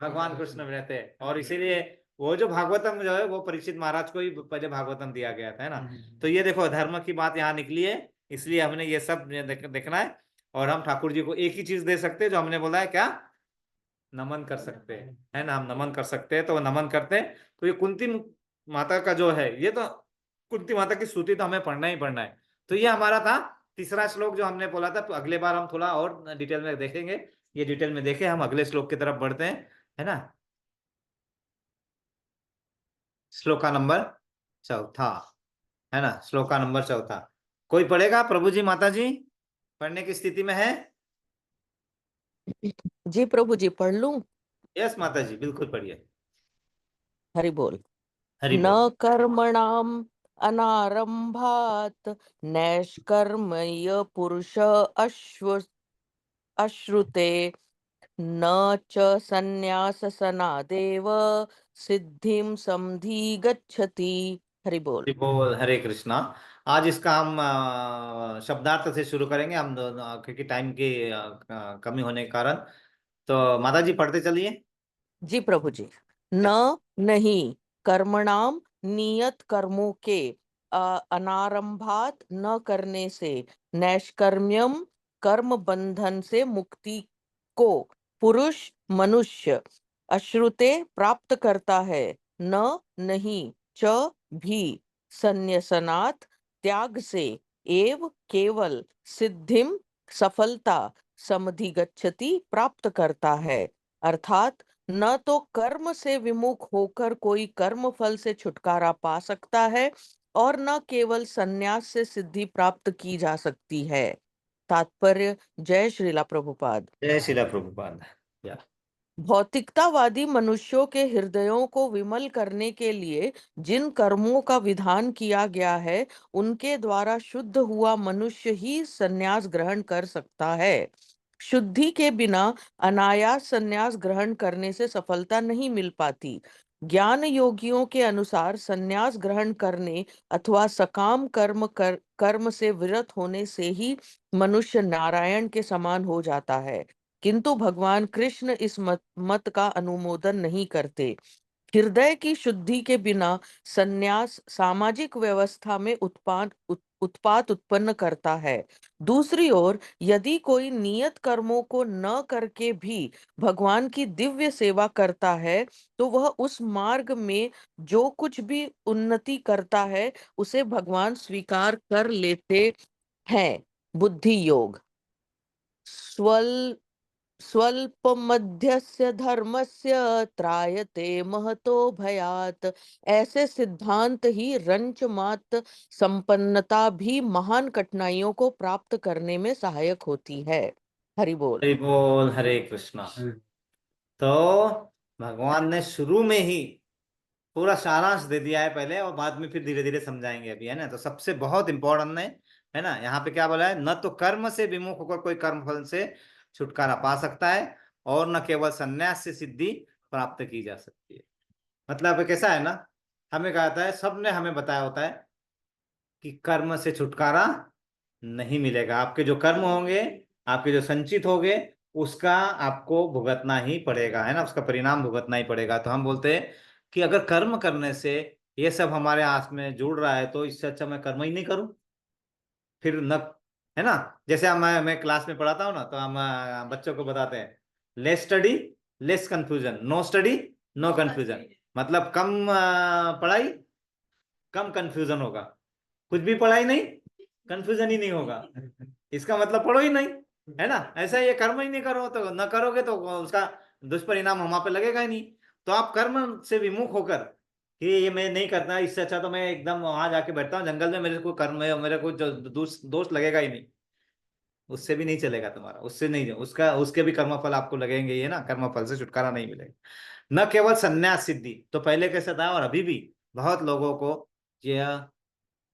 भगवान कृष्ण रहते हैं। और इसीलिए वो जो भागवतम जो है वो परीक्षित महाराज को ही पहले भागवतम दिया गया था, है ना। तो ये देखो धर्म की बात यहाँ निकली है, इसलिए हमने ये सब देखना है। और हम ठाकुर जी को एक ही चीज दे सकते हैं जो हमने बोला है, क्या? नमन कर सकते हैं, है ना, हम नमन कर सकते हैं, तो नमन करते हैं। तो ये कुंती माता का जो है ये तो कुंती माता की स्तुति तो हमें पढ़ना ही पढ़ना है। तो ये हमारा था तीसरा श्लोक जो हमने बोला था। तो अगले बार हम थोड़ा और डिटेल में देखेंगे, ये डिटेल में देखें, हम अगले श्लोक की तरफ बढ़ते हैं, है ना। श्लोका नंबर चौथा, है ना, श्लोका नंबर चौथा। कोई पढ़ेगा? प्रभु जी, माता जी पढ़ने की स्थिति में है? जी प्रभु जी, पढ़ लूं? यस माता जी, बिल्कुल पढ़िए। हरि बोल। हरि न बोल। कर्मणाम अनारंभात नैष्कर्मय पुरुष अश्रुते न च संन्याससनादेव सिद्धिं समधि गच्छति। हरि बोल। हरि बोल, हरे कृष्णा। आज इसका हम शब्दार्थ से शुरू करेंगे हम क्योंकि टाइम की कमी होने के कारण। तो माता जी पढ़ते चलिए। जी प्रभु जी। न, नहीं, कर्मणाम, नियत कर्मों के, अनारंभात, न करने से, नैष्कर्म्यम, कर्म बंधन से मुक्ति को पुरुष मनुष्य अश्रुते प्राप्त करता है। न, नहीं, च, भी, संन्यासनात्, त्याग से, एव, केवल, सिद्धिम, सफलता, समधिगच्छति, प्राप्त करता है। अर्थात न तो कर्म से विमुख होकर कोई कर्म फल से छुटकारा पा सकता है और न केवल संन्यास से सिद्धि प्राप्त की जा सकती है। तात्पर्य। जय श्रीला प्रभुपाद। जय श्रीला प्रभुपाद। या भौतिकतावादी मनुष्यों के हृदयों को विमल करने के लिए जिन कर्मों का विधान किया गया है, उनके द्वारा शुद्ध हुआ मनुष्य ही संन्यास ग्रहण कर सकता है। शुद्धि के बिना अनायास संन्यास ग्रहण करने से सफलता नहीं मिल पाती। ज्ञान योगियों के अनुसार संन्यास ग्रहण करने अथवा सकाम कर्म से विरत होने से ही मनुष्य नारायण के समान हो जाता है। किंतु भगवान कृष्ण इस मत का अनुमोदन नहीं करते। हृदय की शुद्धि के बिना संन्यास सामाजिक व्यवस्था में उत्पात उत्पन्न करता है। दूसरी ओर यदि कोई नियत कर्मों को न करके भी भगवान की दिव्य सेवा करता है, तो वह उस मार्ग में जो कुछ भी उन्नति करता है उसे भगवान स्वीकार कर लेते हैं। बुद्धि योग। स्वल्पमध्यस्य धर्मस्य त्रायते महतो भयात्। ऐसे सिद्धांत ही रंच मात संपन्नता भी महान कठिनाइयों को प्राप्त करने में सहायक होती है। हरि बोल। हरि बोल, हरे कृष्णा। तो भगवान ने शुरू में ही पूरा सारांश दे दिया है पहले, और बाद में फिर धीरे धीरे समझाएंगे अभी, है ना। तो सबसे बहुत इंपॉर्टेंट है ना, यहाँ पे क्या बोला है? न तो कर्म से विमुख होकर कोई कर्म फल से छुटकारा पा सकता है, और न केवल संन्यास से सिद्धि प्राप्त की जा सकती है। मतलब कैसा है ना, हमें कहा था है, सबने हमें बताया होता है कि कर्म से छुटकारा नहीं मिलेगा। आपके जो कर्म होंगे, आपके जो संचित होंगे, उसका आपको भुगतना ही पड़ेगा, है ना, उसका परिणाम भुगतना ही पड़ेगा। तो हम बोलते हैं कि अगर कर्म करने से ये सब हमारे हाथ में जुड़ रहा है, तो इससे अच्छा मैं कर्म ही नहीं करूं, फिर न, है ना। जैसे मैं क्लास में पढ़ाता हूँ ना, तो हम बच्चों को बताते हैं, less study less confusion, no study no confusion. मतलब कम पढ़ाई, कम कंफ्यूजन होगा। कुछ भी पढ़ाई नहीं, कंफ्यूजन ही नहीं होगा। इसका मतलब पढ़ो ही नहीं, है ना। ऐसा ये कर्म ही नहीं करो, तो न करोगे तो उसका दुष्परिणाम हम पे लगेगा ही नहीं। तो आप कर्म से विमुख होकर कि ये मैं नहीं करता, इससे अच्छा तो मैं एकदम वहां जाके बैठता हूँ जंगल में, मेरे को कर्म है, मेरे को दोष लगेगा ही नहीं, उससे भी नहीं चलेगा तुम्हारा, उससे नहीं, उसका उसके भी कर्मफल आपको लगेंगे ही, है ना। कर्मफल से छुटकारा नहीं मिलेगा। न केवल संन्यास सिद्धि, तो पहले कैसा था और अभी भी बहुत लोगों को यह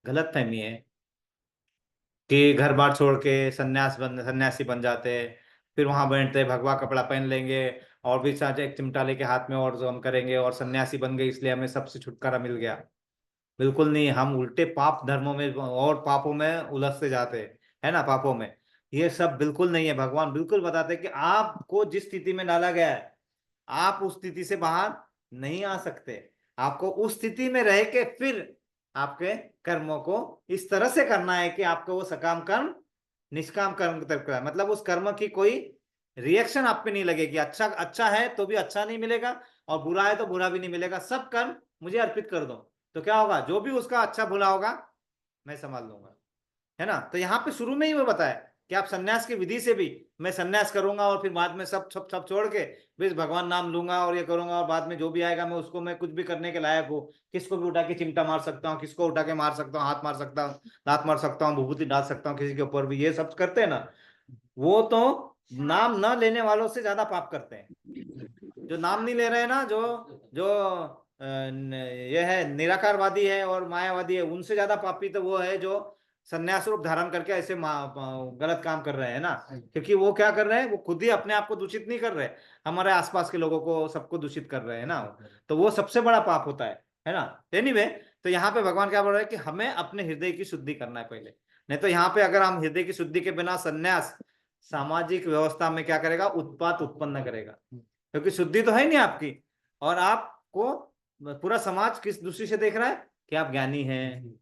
गलत फहमी है कि घर बार छोड़ के सन्यासी बन जाते हैं, फिर वहां बैठते भगवा कपड़ा पहन लेंगे, और भी साथ एक चिमटा लेके हाथ में, और जो हम करेंगे और सन्यासी बन गए इसलिए हमें सबसे छुटकारा मिल गया। बिल्कुल नहीं, हम उल्टे पाप धर्मों में और पापों में उलझते जाते हैं, है ना, पापों में। ये सब बिल्कुल नहीं है। भगवान बिल्कुल बताते हैं कि आपको जिस स्थिति में डाला गया है, आप उस स्थिति से बाहर नहीं आ सकते। आपको उस स्थिति में रह के फिर आपके कर्मों को इस तरह से करना है कि आपको वो सकाम कर्म निष्काम कर्म की तरफ करना है। मतलब उस कर्म की कोई रिएक्शन आप पे नहीं लगेगी। अच्छा अच्छा है तो भी अच्छा नहीं मिलेगा, और बुरा है तो बुरा भी नहीं मिलेगा। सब कर्म मुझे अर्पित कर दो, तो क्या होगा, जो भी उसका अच्छा भुला होगा मैं संभाल लूंगा, है ना। तो यहाँ पे शुरू में ही वो बताया कि आप सन्यास की विधि से भी, मैं सन्यास करूंगा और फिर बाद में सब सब सब छोड़ के बस भगवान नाम लूंगा और ये करूंगा, और बाद में जो भी आएगा मैं उसको, मैं कुछ भी करने के लायक हूँ, किसको भी उठा के चिमटा मार सकता हूँ, किसको उठा के मार सकता हूँ, हाथ मार सकता हूँ, दांत मार सकता हूँ, विभूति डाल सकता हूँ किसी के ऊपर भी, ये सब करते हैं ना, वो तो नाम न लेने वालों से ज्यादा पाप करते हैं। जो नाम नहीं ले रहे हैं ना, जो जो ये है निराकारवादी है और मायावादी है, उनसे ज्यादा पापी तो वो है जो संन्यास रूप धारण करके ऐसे गलत काम कर रहे हैं ना। क्योंकि वो क्या कर रहे हैं, वो खुद ही अपने आप को दूषित नहीं कर रहे, हमारे आसपास के लोगों को सबको दूषित कर रहे हैं ना। तो वो सबसे बड़ा पाप होता है ना। एनीवे, तो यहाँ पे भगवान क्या बोल रहे हैं कि हमें अपने हृदय की शुद्धि करना है पहले। नहीं तो यहाँ पे अगर हम हृदय की शुद्धि के बिना संन्यास सामाजिक व्यवस्था में क्या करेगा, उत्पात उत्पन्न करेगा, क्योंकि शुद्धि तो है नहीं आपकी, और आपको पूरा समाज किस दृष्टि से देख रहा है कि आप ज्ञानी हैं,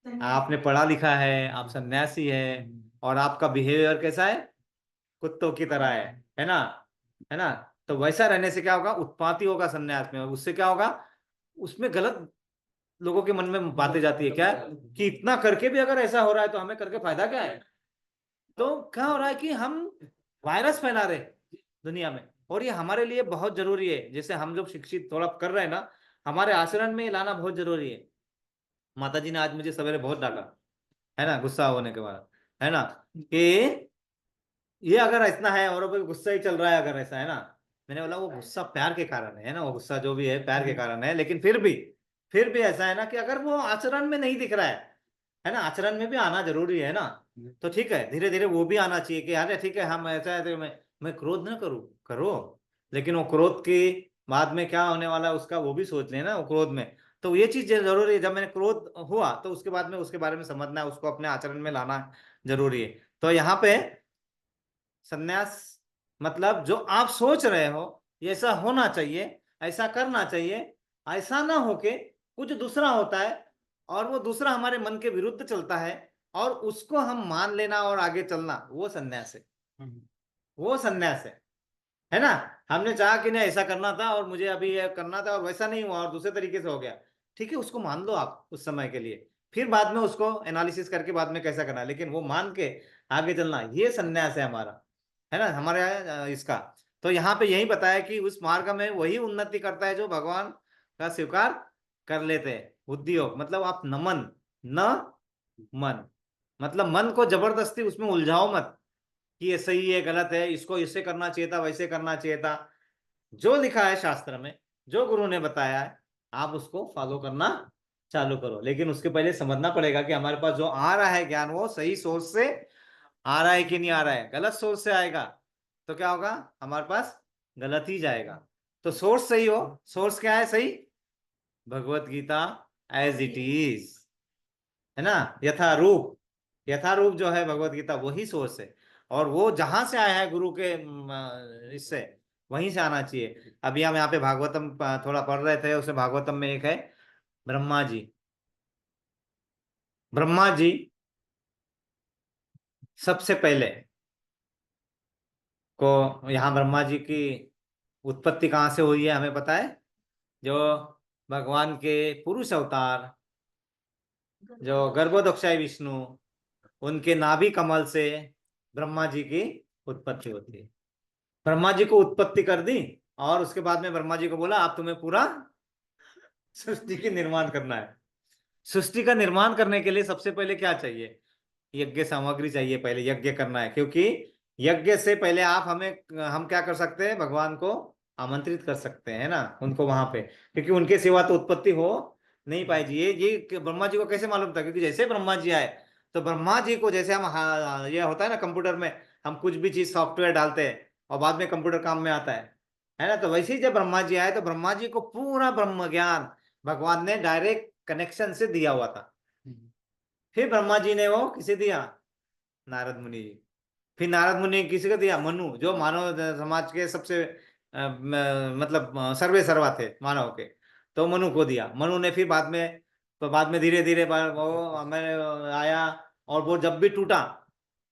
आपने पढ़ा लिखा है, आप सन्यासी है, और आपका बिहेवियर कैसा है, कुत्तों की तरह है ना, है ना। तो वैसा रहने से क्या होगा, उत्पाती होगा सन्यास में, उससे क्या होगा, उसमें गलत लोगों के मन में बातें जाती है क्या, कि इतना करके भी अगर ऐसा हो रहा है तो हमें करके फायदा क्या है। तो क्या हो रहा है कि हम वायरस फैला रहे दुनिया में, और ये हमारे लिए बहुत जरूरी है। जैसे हम जब शिक्षित थोड़ा कर रहे हैं ना, हमारे आचरण में लाना बहुत जरूरी है। माता जी ने आज मुझे सवेरे बहुत डांटा, है ना, गुस्सा होने के बाद, है ना, कि ये अगर इतना है और अभी गुस्सा ही चल रहा है, अगर ऐसा है ना, मैंने बोला वो गुस्सा प्यार के कारण है ना, वो गुस्सा जो भी है प्यार के कारण है, लेकिन फिर भी ऐसा है ना कि अगर वो आचरण में नहीं दिख रहा है ना, आचरण में भी आना जरूरी है ना। तो ठीक है, धीरे धीरे वो भी आना चाहिए कि अरे ठीक है, हम ऐसा है तो मैं क्रोध ना करूं, करो, लेकिन वो क्रोध के बाद में क्या होने वाला है उसका वो भी सोच लेना, वो क्रोध में। तो ये चीज जरूरी है, जब मैंने क्रोध हुआ तो उसके बाद में उसके बारे में समझना है, उसको अपने आचरण में लाना जरूरी है। तो यहाँ पे संन्यास मतलब जो आप सोच रहे हो ये ऐसा होना चाहिए, ऐसा करना चाहिए, ऐसा ना होके कुछ दूसरा होता है, और वो दूसरा हमारे मन के विरुद्ध चलता है, और उसको हम मान लेना और आगे चलना, वो संन्यास है। वो संन्यास है ना। हमने चाहा कि नहीं ऐसा करना था और मुझे अभी ये करना था और वैसा नहीं हुआ और दूसरे तरीके से हो गया, ठीक है, उसको मान लो आप उस समय के लिए, फिर बाद में उसको एनालिसिस करके बाद में कैसा करना है, लेकिन वो मान के आगे चलना, ये संन्यास है हमारा, है ना, हमारे इसका। तो यहाँ पे यही बताया कि उस मार्ग में वही उन्नति करता है जो भगवान का स्वीकार कर लेते हैं। बुद्धियोग मतलब आप नमन, न मन, मतलब मन को जबरदस्ती उसमें उलझाओ मत कि ये सही है गलत है, इसको इससे करना चाहिए था, वैसे करना चाहिए था। जो लिखा है शास्त्र में, जो गुरु ने बताया है, आप उसको फॉलो करना चालू करो, लेकिन उसके पहले समझना पड़ेगा कि हमारे पास जो आ रहा है ज्ञान वो सही सोच से आ रहा है कि नहीं आ रहा है। गलत सोच से आएगा तो क्या होगा, हमारे पास गलत ही जाएगा। तो सोर्स सही हो, सोर्स क्या है सही, Bhagavad Gita as it is, है ना, यथारूप, यथारूप जो है भगवत गीता वही सोर्स है, और वो जहां से आया है गुरु के इससे वहीं से आना चाहिए। अभी हम यहाँ पे भागवतम थोड़ा पढ़ रहे थे, उसमें भागवतम में एक है ब्रह्मा जी। ब्रह्मा जी सबसे पहले को, यहाँ ब्रह्मा जी की उत्पत्ति कहाँ से हुई है हमें पता है, जो भगवान के पुरुष अवतार जो गर्भोदक्षाय विष्णु, उनके नाभि कमल से ब्रह्मा जी की उत्पत्ति होती है। ब्रह्मा जी को उत्पत्ति कर दी, और उसके बाद में ब्रह्मा जी को बोला आप तुम्हें पूरा सृष्टि की निर्माण करना है। सृष्टि का निर्माण करने के लिए सबसे पहले क्या चाहिए, यज्ञ सामग्री चाहिए, पहले यज्ञ करना है, क्योंकि यज्ञ से पहले आप हम क्या कर सकते हैं, भगवान को आमंत्रित कर सकते हैं ना, उनको वहां पे, क्योंकि उनके सिवा तो उत्पत्ति हो नहीं पाएगी। ये ब्रह्मा जी को कैसे मालूम था, क्योंकि जैसे ब्रह्मा जी आए तो ब्रह्मा जी को जैसे हम ये होता है ना कंप्यूटर में, हम कुछ भी चीज सॉफ्टवेयर डालते हैं और बाद में कंप्यूटर काम में आता है ना, तो वैसे ही जब ब्रह्मा जी आए तो ब्रह्मा जी को पूरा ब्रह्म ज्ञान भगवान ने डायरेक्ट कनेक्शन से दिया हुआ था। फिर ब्रह्मा जी ने वो किसे दिया, नारद मुनि जी। फिर नारद मुनि ने किसी को दिया, मनु, जो मानव समाज के सबसे मतलब सर्वे सर्वा थे मानव के, तो मनु को दिया। मनु ने फिर बाद में धीरे धीरे वो मैं आया, और वो जब भी टूटा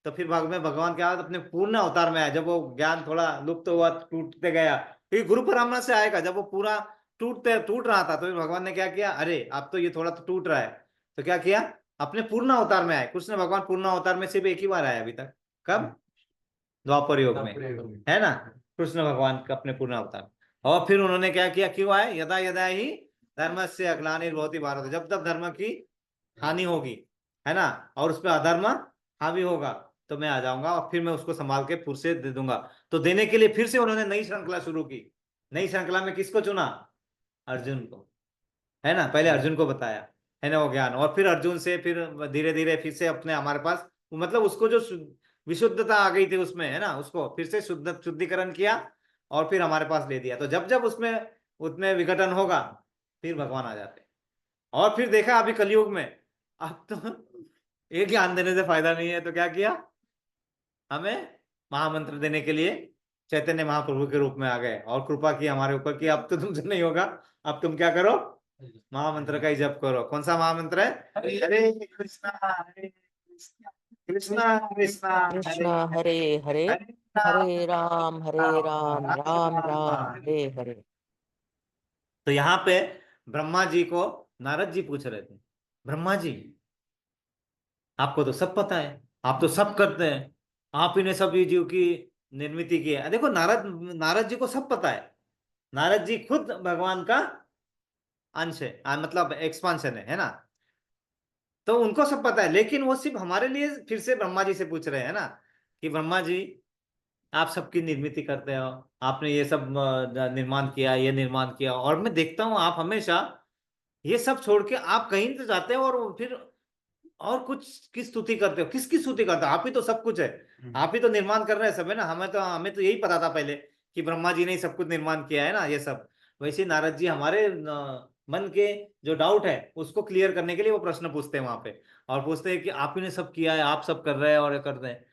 तो फिर भाग में भगवान क्या अपने पूर्ण अवतार में आया, जब वो ज्ञान थोड़ा लुप्त हुआ टूटते गया, फिर गुरु परम्परा से आएगा, जब वो पूरा टूट रहा था, तो फिर भगवान ने क्या किया, अरे अब तो ये थोड़ा तो टूट रहा है, तो क्या किया, अपने पूर्ण अवतार में आए। कृष्ण भगवान पूर्ण अवतार में सिर्फ एक ही बार आए अभी तक, कब, द्वापर युग में, है ना, कृष्ण भगवान का अपने पूर्ण अवतार। और फिर उन्होंने क्या किया, क्यों आए, यदा यदा ही धर्मस्य ग्लानिर्भवति भारत, जब तब धर्म की हानि होगी, है ना, और उस पर अधर्म हावी होगा, तो मैं आ जाऊंगा और फिर मैं उसको संभाल के फिर से दे दूंगा। तो देने के लिए फिर से उन्होंने नई श्रृंखला शुरू की। नई श्रृंखला में किसको चुना, अर्जुन को, है ना, पहले अर्जुन को बताया, है ना, वो ज्ञान, और फिर अर्जुन से फिर धीरे धीरे फिर से अपने हमारे पास, मतलब उसको जो विशुद्धता आ गई थी उसमें, है ना, उसको फिर से शुद्धिकरण किया और फिर हमारे पास ले दिया। तो जब जब उसमें उसमें विघटन होगा फिर भगवान आ जाते। और फिर देखा अभी कलयुग में, अब तो एक ज्ञान देने से फायदा नहीं है, तो क्या किया, हमें महामंत्र देने के लिए चैतन्य महाप्रभु के रूप में आ गए और कृपा की हमारे ऊपर कि अब तो तुमसे नहीं होगा, अब तुम क्या करो, महामंत्र का ही जप करो। कौन सा महामंत्र है, हरे कृष्णा हरे कृष्णा कृष्णा कृष्णा हरे कृष्णा हरे हरे, हरे हरे राम राम राम राम राम हरे। हरे हरे। तो यहाँ पे ब्रह्मा जी को नारद जी पूछ रहे थे, ब्रह्मा जी आपको तो सब पता है, आप तो सब करते हैं, आप ही ने सब ये जीव की निर्मित की है। देखो नारद नारद जी को सब पता है, नारद जी खुद भगवान का अंश है, मतलब एक्सपांशन है ना, तो उनको सब पता है। लेकिन वो सिर्फ हमारे लिए फिर से ब्रह्मा जी से पूछ रहे हैं ना, कि ब्रह्मा जी आप सबकी निर्मित करते हो, आपने ये सब निर्माण किया, ये निर्माण किया, और मैं देखता हूँ आप हमेशा ये सब छोड़ के आप कहीं तो जाते हो और फिर और कुछ की स्तुति करते हो। किसकी स्तुति करते हो, आप ही तो सब कुछ है, आप ही तो निर्माण कर रहे हैं सब, है ना। हमें तो यही पता था पहले कि ब्रह्मा जी ने ही सब कुछ निर्माण किया है ना, ये सब। वैसे नारद जी हमारे मन के जो डाउट है उसको क्लियर करने के लिए वो प्रश्न पूछते हैं वहां पे, और पूछते हैं कि आप ही ने सब किया है, आप सब कर रहे हैं और ये कर रहे हैं।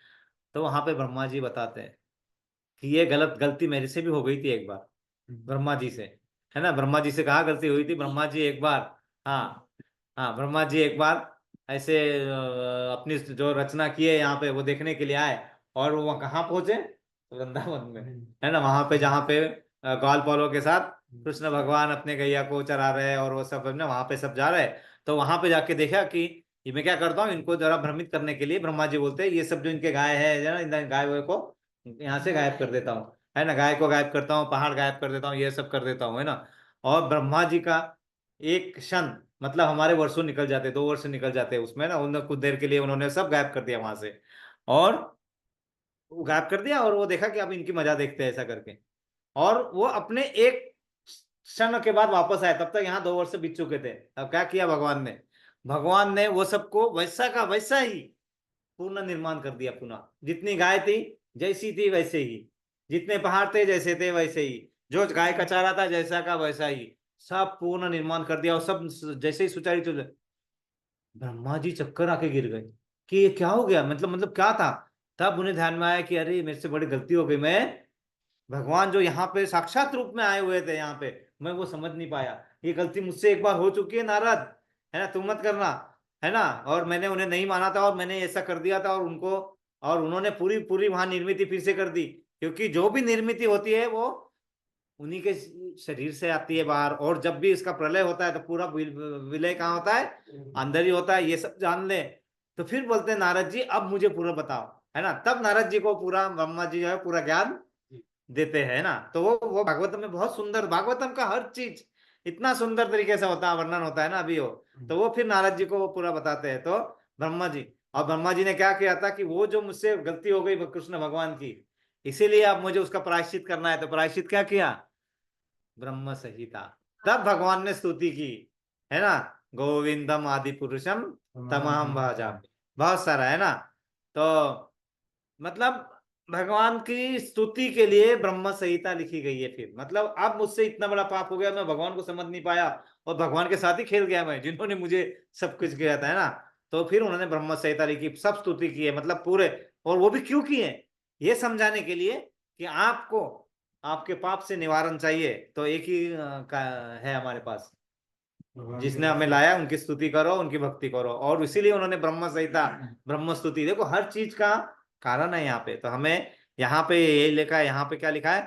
तो वहां पे ब्रह्मा जी बताते हैं कि ये गलती मेरे से भी हो गई थी एक बार, ब्रह्मा जी से, है ना। ब्रह्मा जी से कहा गलती हुई थी, ब्रह्मा जी एक बार, हाँ हाँ, ब्रह्मा जी एक बार ऐसे अपनी जो रचना की है यहाँ पे वो देखने के लिए आए, और वो कहाँ पहुंचे, वृंदावन में, है ना, वहां पे जहाँ पे ग्वाल पालों के साथ कृष्ण भगवान अपने गैया को चरा रहे हैं और वो सब, है ना, वहां पे सब जा रहे हैं। तो वहां पे जाके देखा कि ये मैं क्या करता हूँ, इनको जरा भ्रमित करने के लिए ब्रह्मा जी बोलते हैं ये सब जो इनके गाय है ना, इन गाय वाय को यहाँ से गायब कर देता हूँ, है ना, गाय को गायब करता हूँ, पहाड़ गायब कर देता हूँ, ये सब कर देता हूँ, है ना। और ब्रह्मा जी का एक क्षण, मतलब हमारे वर्षों निकल जाते, 2 वर्ष निकल जाते उसमें ना, उन कुछ देर के लिए उन्होंने सब गायब कर दिया वहां से, और वो गायब कर दिया, और वो देखा कि अब इनकी मजा देखते हैं ऐसा करके, और वो अपने एक क्षण के बाद वापस आए। तब तक यहाँ 2 वर्ष बीत चुके थे। अब क्या किया भगवान ने वो सबको वैसा का वैसा ही पूर्ण निर्माण कर दिया पुनः। जितनी गाय थी जैसी थी वैसे ही, जितने पहाड़ थे जैसे थे वैसे ही, जो गाय का चारा था जैसा का वैसा ही, सब पूर्ण निर्माण कर दिया, और सब जैसे ही सुचारू चले। ब्रह्मा जी चक्कर आके गिर गए कि ये क्या हो गया, मतलब क्या था। तब उन्हें ध्यान में आया कि अरे मेरे से बड़ी गलती हो गई, मैं भगवान जो यहाँ पे साक्षात रूप में आए हुए थे यहाँ पे, मैं वो समझ नहीं पाया। ये गलती मुझसे एक बार हो चुकी है नारद, है ना, तुम मत करना, है ना। और मैंने उन्हें नहीं माना था और मैंने ऐसा कर दिया था, और उनको, और उन्होंने पूरी पूरी वहां निर्मित फिर से कर दी, क्योंकि जो भी निर्मित होती है वो उन्हीं के शरीर से आती है बाहर। और जब भी इसका प्रलय होता है तो पूरा विलय कहाँ होता है, अंदर ही होता है, ये सब जान ले। तो फिर बोलते हैं नारद जी अब मुझे पूरा बताओ, है ना। तब नारद जी को पूरा ब्रह्मा जी जो है पूरा ज्ञान देते हैं ना। तो वो भागवतम में बहुत सुंदर, भागवतम का हर चीज इतना सुंदर तरीके से होता है, वर्णन होता है ना अभी वो। तो वो फिर नारद जी को वो पूरा बताते हैं, तो ब्रह्मा जी, और ब्रह्मा जी ने क्या किया था कि वो जो मुझसे गलती हो गई कृष्ण भगवान की, इसीलिए अब मुझे उसका प्रायश्चित करना है। तो प्रायश्चित क्या किया, ब्रह्म संहिता। तब भगवान ने स्तुति की, है ना, गोविंदम आदि पुरुषम तमहम भाजामि, बहुत सारा है ना। तो मतलब भगवान की स्तुति के लिए ब्रह्म संहिता लिखी गई है। फिर मतलब अब मुझसे इतना बड़ा पाप हो गया, मैं भगवान को समझ नहीं पाया और भगवान के साथ ही खेल गया मैं, जिन्होंने मुझे सब कुछ किया था, है ना। तो फिर उन्होंने ब्रह्म संहिता लिखी, सब स्तुति की है, मतलब पूरे। और वो भी क्यों की है, ये समझाने के लिए कि आपको आपके पाप से निवारण चाहिए, तो एक ही का है हमारे पास, जिसने हमें लाया उनकी स्तुति करो, उनकी भक्ति करो। और इसीलिए उन्होंने ब्रह्म संहिता, ब्रह्म स्तुति, देखो हर चीज का कारण है यहाँ पे। तो हमें यहाँ पे ये लिखा है, यहाँ पे क्या लिखा है,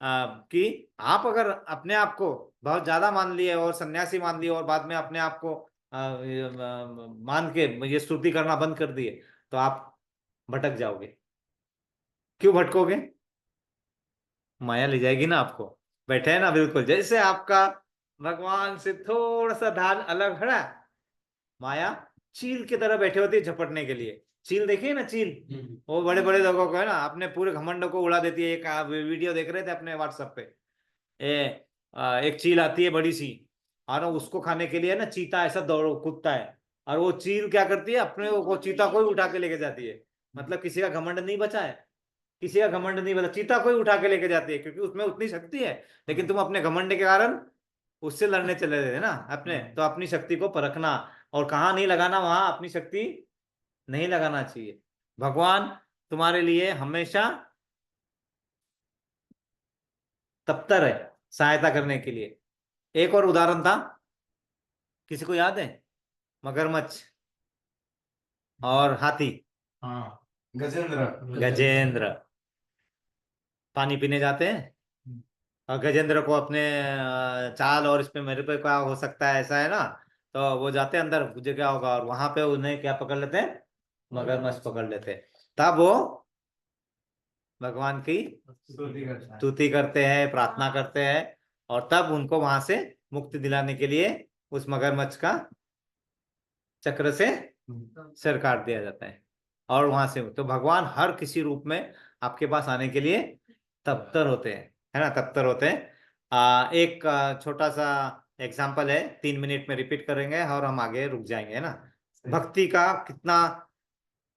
कि आप अगर अपने आप को बहुत ज्यादा मान लिए और सन्यासी मान लिए और बाद में अपने आप को मान के ये स्तुति करना बंद कर दिए तो आप भटक जाओगे। क्यों भटकोगे? माया ले जाएगी ना आपको। बैठे हैं ना, बिल्कुल जैसे आपका भगवान से थोड़ा सा ध्यान अलग हटा, माया चील की तरह बैठी होती है झपटने के लिए। चील देखिए ना, चील वो बड़े बड़े लोगों को है ना अपने पूरे घमंड को उड़ा देती है। एक आप वीडियो देख रहे थे अपने व्हाट्सएप पे, एक चील आती है बड़ी सी, और उसको खाने के लिए ना चीता ऐसा दौड़ कूदता है, और वो चील क्या करती है, अपने वो चीता को ही उठा के लेके जाती है। मतलब किसी का घमंड नहीं बचा है, किसी का घमंड नहीं बचा, चीता को ही उठा के लेके जाती है, क्योंकि उसमें उतनी शक्ति है। लेकिन तुम अपने घमंड के कारण उससे लड़ने चले गए ना अपने। तो अपनी शक्ति को परखना, और कहाँ नहीं लगाना, वहां अपनी शक्ति नहीं लगाना चाहिए। भगवान तुम्हारे लिए हमेशा तत्पर है सहायता करने के लिए। एक और उदाहरण था, किसी को याद है? मगरमच्छ और हाथी। हाँ, गजेंद्र। गजेंद्र पानी पीने जाते हैं, और गजेंद्र को अपने चाल और इसमें मेरे पे क्या हो सकता है ऐसा है ना, तो वो जाते हैं अंदर, मुझे क्या होगा, और वहां पे उन्हें क्या पकड़ लेते हैं, मगरमच्छ पकड़ लेते हैं। तब वो भगवान की स्तुति करता है। स्तुति करते हैं, प्रार्थना करते हैं, और तब उनको वहां से मुक्ति दिलाने के लिए उस मगरमच्छ का चक्र से सिर काट दिया जाता है, और वहां से तो भगवान हर किसी रूप में आपके पास आने के लिए तत्पर होते हैं, है ना, तत्पर होते हैं। एक छोटा सा एग्जाम्पल है, 3 मिनट में रिपीट करेंगे और हम आगे रुक जाएंगे, है ना। भक्ति का कितना,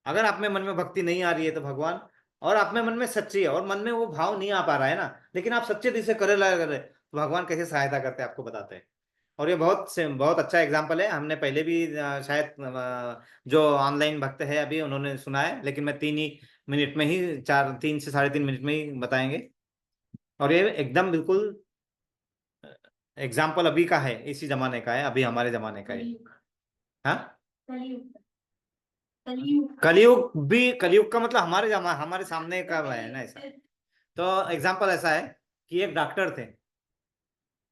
अगर आप में मन में भक्ति नहीं आ रही है तो भगवान, और आप में मन में सच्ची है और मन में वो भाव नहीं आ पा रहा है ना, लेकिन आप सच्चे दिल से करे लग रहे, तो भगवान कैसे सहायता करते हैं आपको बताते हैं। और ये बहुत अच्छा एग्जाम्पल है, हमने पहले भी शायद जो ऑनलाइन भक्त है अभी उन्होंने सुना है, लेकिन मैं 3 ही मिनट में ही 3 से 3.5 मिनट में ही बताएंगे। और ये एकदम बिल्कुल एग्जाम्पल अभी का है, इसी जमाने का है, अभी हमारे जमाने का है। हाँ, कलयुग भी, कलयुग का मतलब हमारे सामने का है ना ऐसा। तो एग्जाम्पल ऐसा है कि एक डॉक्टर थे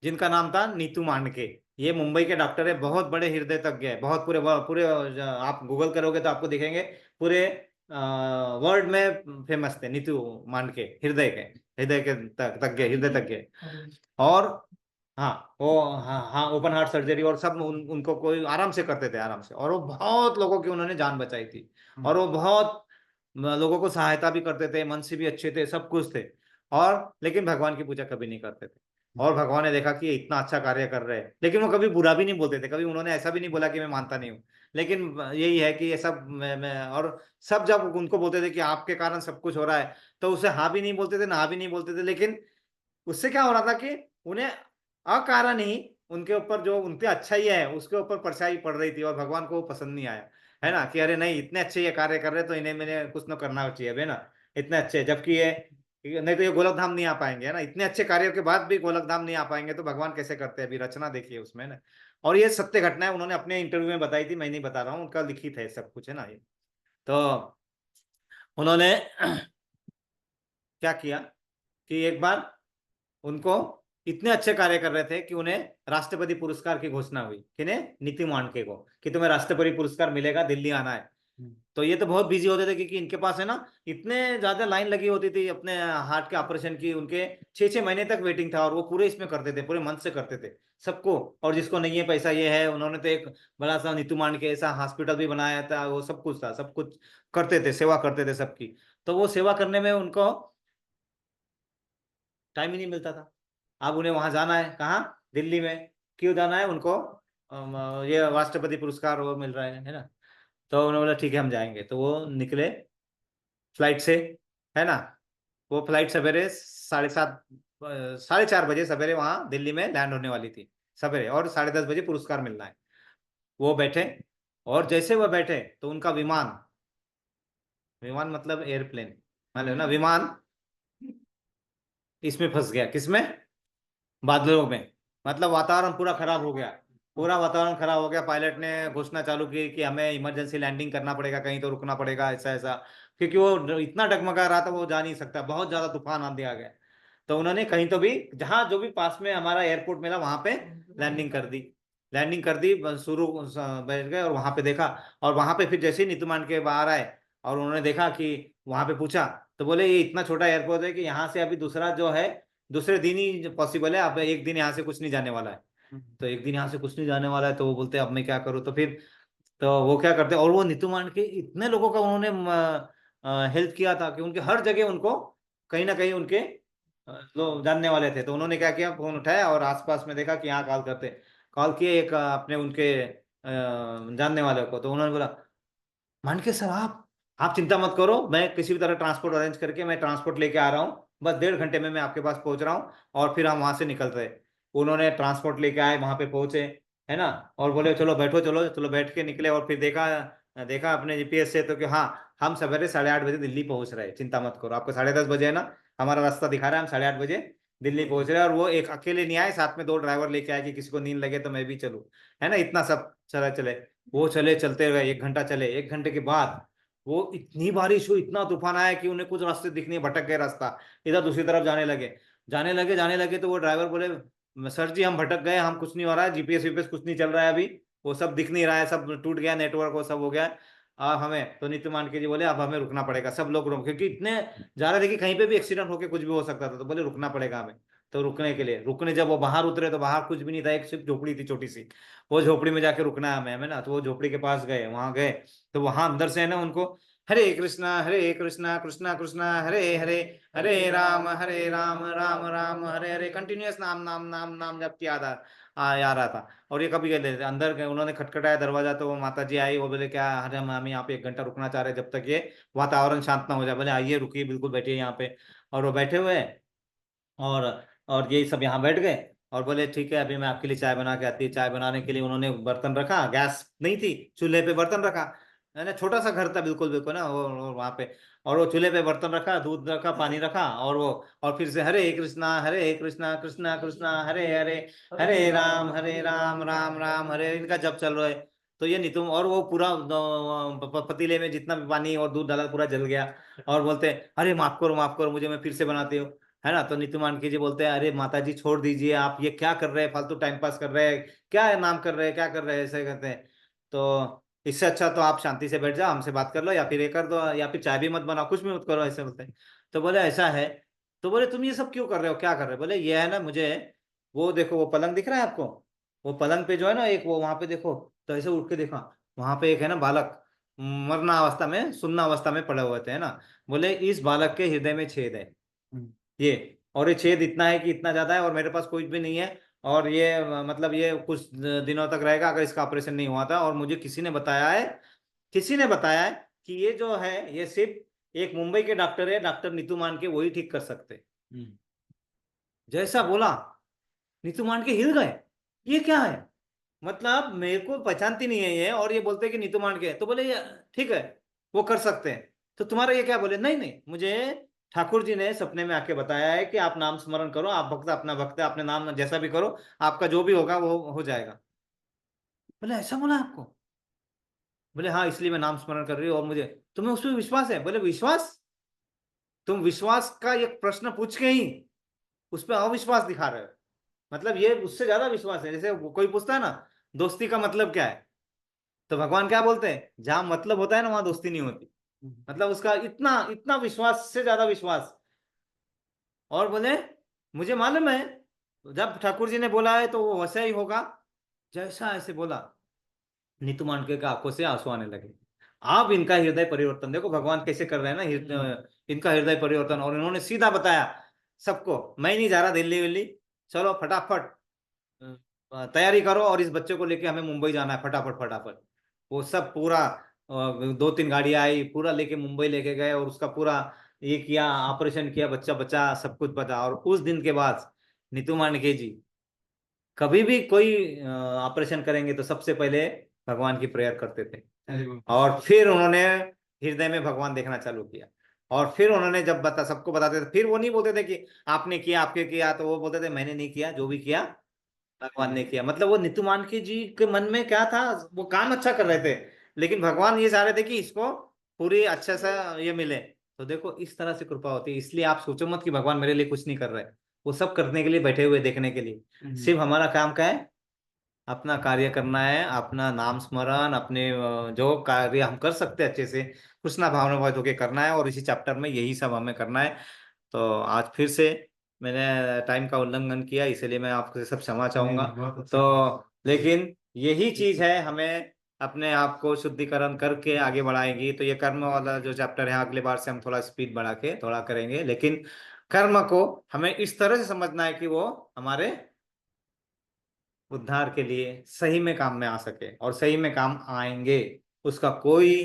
जिनका नाम था नीतू मांडके। ये मुंबई के डॉक्टर है, बहुत बड़े हृदय तज्ञ है, बहुत पूरे पूरे आप गूगल करोगे तो आपको दिखेंगे, पूरे वर्ल्ड में फेमस थे नीतू मांडके, हृदय के तज्ञ, हृदय तज्ञ। और हाँ वो, हाँ हाँ, ओपन हार्ट सर्जरी और सब उनको कोई आराम से करते थे, आराम से, और वो बहुत लोगों की उन्होंने जान बचाई थी, और वो बहुत लोगों को सहायता भी करते थे, मन से भी अच्छे थे, सब कुछ थे। और लेकिन भगवान की पूजा कभी नहीं करते थे। और भगवान ने देखा कि ये इतना अच्छा कार्य कर रहे हैं, लेकिन वो कभी बुरा भी नहीं बोलते थे, कभी उन्होंने ऐसा भी नहीं बोला कि मैं मानता नहीं हूँ। लेकिन यही है कि ये सब मैं और सब जब उनको बोलते थे कि आपके कारण सब कुछ हो रहा है, तो उसे हाँ भी नहीं बोलते थे, ना भी नहीं बोलते थे। लेकिन उससे क्या हो रहा था कि उन्हें अकारण ही उनके ऊपर जो उनके अच्छा ही है उसके ऊपर परछाई पड़ रही थी, और भगवान को वो पसंद नहीं आया, है ना, कि अरे नहीं, इतने अच्छे ये कार्य कर रहे तो इन्हें मैंने कुछ न करना चाहिए, है ना, इतने अच्छे, जबकि ये नहीं तो ये गोलक धाम नहीं आ पाएंगे, है ना, इतने अच्छे कार्यों के बाद भी गोलक धाम नहीं आ पाएंगे, तो भगवान कैसे करते हैं, अभी रचना देखिए उसमें ना। और ये सत्य घटना है, उन्होंने अपने इंटरव्यू में बताई थी, मैं नहीं बता रहा हूँ, उनका लिखित है सब कुछ, है ना ये। तो उन्होंने क्या किया कि एक बार उनको इतने अच्छे कार्य कर रहे थे कि उन्हें राष्ट्रपति पुरस्कार की घोषणा हुई, किन्हें, नीति मांडके को, कि तुम्हें राष्ट्रपति पुरस्कार मिलेगा, दिल्ली आना है। तो ये तो बहुत बिजी होते थे, क्योंकि इनके पास है ना इतने ज्यादा लाइन लगी होती थी अपने हार्ट के ऑपरेशन की, उनके 6-6 महीने तक वेटिंग था, और वो पूरे इसमें करते थे, पूरे मन से करते थे सबको। और जिसको नहीं है पैसा, ये है, उन्होंने तो एक बड़ा सा नीतू मांडके ऐसा हॉस्पिटल भी बनाया था, वो सब कुछ था, सब कुछ करते थे, सेवा करते थे सबकी। तो वो सेवा करने में उनको टाइम ही नहीं मिलता था। अब उन्हें वहां जाना है, कहाँ, दिल्ली में। क्यों जाना है उनको, ये राष्ट्रपति पुरस्कार वो मिल रहा है ना। तो उन्होंने बोला ठीक है हम जाएंगे, तो वो निकले फ्लाइट से, है ना। वो फ्लाइट सवेरे 7:30, 4:30 बजे सवेरे वहां दिल्ली में लैंड होने वाली थी सवेरे, और 10:30 बजे पुरस्कार मिलना है। वो बैठे, और जैसे वो बैठे तो उनका विमान, विमान मतलब एयरप्लेन, मान लो ना, विमान इसमें फंस गया, किसमें, बादलों में। मतलब वातावरण पूरा खराब हो गया, पूरा वातावरण खराब हो गया। पायलट ने घोषणा चालू की कि हमें इमरजेंसी लैंडिंग करना पड़ेगा, कहीं तो रुकना पड़ेगा, ऐसा ऐसा, क्योंकि वो इतना डगमगा रहा था, वो जा नहीं सकता, बहुत ज्यादा तूफान आंधी आ गया। तो उन्होंने कहीं तो भी जहां जो भी पास में हमारा एयरपोर्ट मिला वहां पे लैंडिंग कर दी। लैंडिंग कर दी, शुरू बैठ गए और वहां पे देखा। और वहां पे फिर जैसे ही नीतू मान के बाहर आए और उन्होंने देखा कि वहां पे पूछा, तो बोले ये इतना छोटा एयरपोर्ट है कि यहाँ से अभी दूसरा जो है दूसरे दिन ही पॉसिबल है, अब एक दिन यहाँ से कुछ नहीं जाने वाला है। तो एक दिन यहाँ से कुछ नहीं जाने वाला है, तो वो बोलते अब मैं क्या करूँ। तो फिर तो वो क्या करते, और वो नीतू मान के इतने लोगों का उन्होंने हेल्प किया था कि उनके हर जगह उनको कहीं ना कहीं उनके लोग जानने वाले थे। तो उन्होंने क्या किया, फोन उठाया और आसपास में देखा कि यहाँ कॉल करते, कॉल किए एक अपने उनके जानने वाले को। तो उन्होंने बोला मान के सर आप चिंता मत करो, मैं किसी भी तरह ट्रांसपोर्ट अरेंज करके मैं ट्रांसपोर्ट लेके आ रहा हूँ, बस 1.5 घंटे में मैं आपके पास पहुंच रहा हूँ। और फिर हम वहां से निकल रहे। उन्होंने ट्रांसपोर्ट लेके आए, वहां पे पहुंचे, है ना। और बोले चलो बैठो, चलो चलो, बैठ के निकले। और फिर देखा देखा अपने जीपीएस से तो कि हाँ हम सवेरे 8:30 बजे दिल्ली पहुंच रहे हैं, चिंता मत करो, आपको 10:30 बजे है ना, हमारा रास्ता दिखा रहा है, हम 8:30 बजे दिल्ली पहुंच रहे हैं। और वो एक अकेले नहीं आए, साथ में 2 ड्राइवर लेके आए कि किसी को नींद लगे तो मैं भी चलूँ, है ना। इतना सब चले चले, वो चले, चलते गए, 1 घंटा चले। 1 घंटे के बाद वो इतनी बारिश हुई, इतना तूफान आया कि उन्हें कुछ रास्ते दिखने, भटक गए रास्ता, इधर दूसरी तरफ जाने लगे, जाने लगे। तो वो ड्राइवर बोले सर जी हम भटक गए, हम कुछ नहीं हो रहा है, जीपीएस वीपीएस कुछ नहीं चल रहा है अभी, वो सब दिख नहीं रहा है, सब टूट गया नेटवर्क, वो सब हो गया। अब हमें तो नीतू मान के जी बोले अब हमें रुकना पड़ेगा, सब लोग रुक, क्योंकि इतने जा रहे थे कि कहीं पे भी एक्सीडेंट होके कुछ भी हो सकता था। तो बोले रुकना पड़ेगा हमें। तो रुकने के लिए, रुकने जब वो बाहर उतरे तो बाहर कुछ भी नहीं था, एक सिर्फ झोपड़ी थी छोटी सी। वो झोपड़ी में जाके रुकना है हमें, ना। तो वो झोपड़ी के पास गए, वहां गए। तो वहां अंदर से है ना उनको हरे कृष्णा कृष्णा कृष्णा हरे हरे, हरे राम राम राम हरे हरे, कंटिन्यूअस नाम नाम नाम नाम जब याद आ रहा था। और ये कभी गए अंदर गए, उन्होंने खटखटाया दरवाजा, तो वो माता जी आई, वो बोले क्या अरे हम यहाँ पे 1 घंटा रुकना चाह रहे हैं जब तक ये वातावरण शांत ना हो जाए। बोले आइए रुकिए, बिल्कुल बैठिए यहाँ पे। और वो बैठे हुए हैं। और और यही सब यहाँ बैठ गए। और बोले ठीक है अभी मैं आपके लिए चाय बना के आती है। चाय बनाने के लिए उन्होंने बर्तन रखा, गैस नहीं थी, चूल्हे पे बर्तन रखा, है ना। छोटा सा घर था, बिल्कुल बिल्कुल ना, वो वहां पे। और वो चूल्हे पे बर्तन रखा, दूध रखा, पानी रखा, और वो और फिर से हरे कृष्णा कृष्णा कृष्णा हरे हरे, हरे राम राम राम हरे, इनका जब चल रहा है। तो ये नहीं तुम, और वो पूरा पतीले में जितना भी पानी और दूध डाला पूरा जल गया। और बोलते अरे माफ करो मुझे, मैं फिर से बनाती हूँ, है ना। तो नीतू मानकी जी बोलते हैं अरे माता जी छोड़ दीजिए, आप ये क्या कर रहे हैं, फालतू टाइम पास कर रहे हैं, क्या नाम कर रहे हैं, क्या कर रहे हैं, ऐसे करते हैं। तो इससे अच्छा तो आप शांति से बैठ जाओ, हमसे बात कर लो, या फिर ये कर दो, या फिर चाय भी मत बनाओ, कुछ भी मत करो, ऐसे बोलते हैं। तो बोले ऐसा है। तो बोले तुम ये सब क्यों कर रहे हो, क्या कर रहे हो। बोले ये है ना मुझे, वो देखो वो पलंग दिख रहा है आपको, वो पलंग पे जो है ना एक, वो वहां पे देखो। तो ऐसे उठ के देखा, वहां पे एक है ना बालक, मरना अवस्था में, सुन्ना अवस्था में पड़े हुए थे, है ना। बोले इस बालक के हृदय में छेद है, ये, और ये छेद इतना है कि इतना ज्यादा है, और मेरे पास कुछ भी नहीं है। और ये मतलब ये कुछ दिनों तक रहेगा अगर इसका ऑपरेशन नहीं हुआ था। और मुझे किसी ने बताया है, कि ये जो है ये सिर्फ एक मुंबई के डॉक्टर है, डॉक्टर नीतू मान के, वही ठीक कर सकते। जैसा बोला, नीतू मान के हिल गए, ये क्या है, मतलब मेरे को पहचानती नहीं है ये, और ये बोलते हैं कि नीतू मान के। तो बोले ये ठीक है, वो कर सकते हैं। तो तुम्हारा ये क्या, बोले नहीं नहीं, मुझे ठाकुर जी ने सपने में आके बताया है कि आप नाम स्मरण करो, आप भक्त अपना भक्त है, अपने नाम जैसा भी करो, आपका जो भी होगा वो हो जाएगा। बोले ऐसा बोला आपको। बोले हाँ इसलिए मैं नाम स्मरण कर रही हूँ, और मुझे तुम्हें उसमें विश्वास है। बोले विश्वास, तुम विश्वास का एक प्रश्न पूछ के ही उस पर अविश्वास दिखा रहे हो, मतलब ये उससे ज्यादा विश्वास है। जैसे कोई पूछता है ना दोस्ती का मतलब क्या है, तो भगवान क्या बोलते हैं, जहां मतलब होता है ना वहां दोस्ती नहीं होती। मतलब उसका इतना इतना विश्वास से ज्यादा विश्वास। और बोले मुझे मालूम है जब ठाकुर जी ने बोला है तो वो वैसा ही होगा, जैसा ऐसे बोला। नीतू मांडके का आंखों से आंसू आने लगे। आप इनका हृदय परिवर्तन देखो, भगवान कैसे कर रहे हैं ना इनका हृदय परिवर्तन। और इन्होंने सीधा बताया सबको, मैं नहीं जा रहा दिल्ली विल्ली, चलो फटाफट तैयारी करो, और इस बच्चे को लेके हमें मुंबई जाना है, फटाफट फटाफट। वो सब पूरा 2-3 गाड़ियां आई, पूरा लेके मुंबई लेके गए, और उसका पूरा ये किया, ऑपरेशन किया, बच्चा बचा, सब कुछ बचा। और उस दिन के बाद नीतू मांडके जी कभी भी कोई ऑपरेशन करेंगे तो सबसे पहले भगवान की प्रेयर करते थे। और फिर उन्होंने हृदय में भगवान देखना चालू किया। और फिर उन्होंने जब सबको बताते थे, फिर वो नहीं बोलते थे कि आपने किया, आपके किया, तो वो बोलते थे मैंने नहीं किया, जो भी किया भगवान ने किया। मतलब वो नीतू मांडके जी के मन में क्या था, वो काम अच्छा कर रहे थे, लेकिन भगवान ये चाह रहे थे कि इसको पूरी अच्छे से ये मिले, तो देखो इस तरह से कृपा होती है। इसलिए आप सोचो मत कि भगवान मेरे लिए कुछ नहीं कर रहे, वो सब करने के लिए बैठे हुए, देखने के लिए। सिर्फ हमारा काम क्या है, अपना कार्य करना है, अपना नाम स्मरण, अपने जो कार्य हम कर सकते हैं अच्छे से कृष्णा भावनाभावित होकर करना है, और इसी चैप्टर में यही सब हमें करना है। तो आज फिर से मैंने टाइम का उल्लंघन किया, इसलिए मैं आपसे सब क्षमा चाहूंगा। तो लेकिन यही चीज है, हमें अपने आप को शुद्धिकरण करके आगे बढ़ाएंगी। तो ये कर्म वाला जो चैप्टर है, अगले बार से हम थोड़ा स्पीड बढ़ा के थोड़ा करेंगे, लेकिन कर्म को हमें इस तरह से समझना है कि वो हमारे उद्धार के लिए सही में काम में आ सके, और सही में काम आएंगे। उसका कोई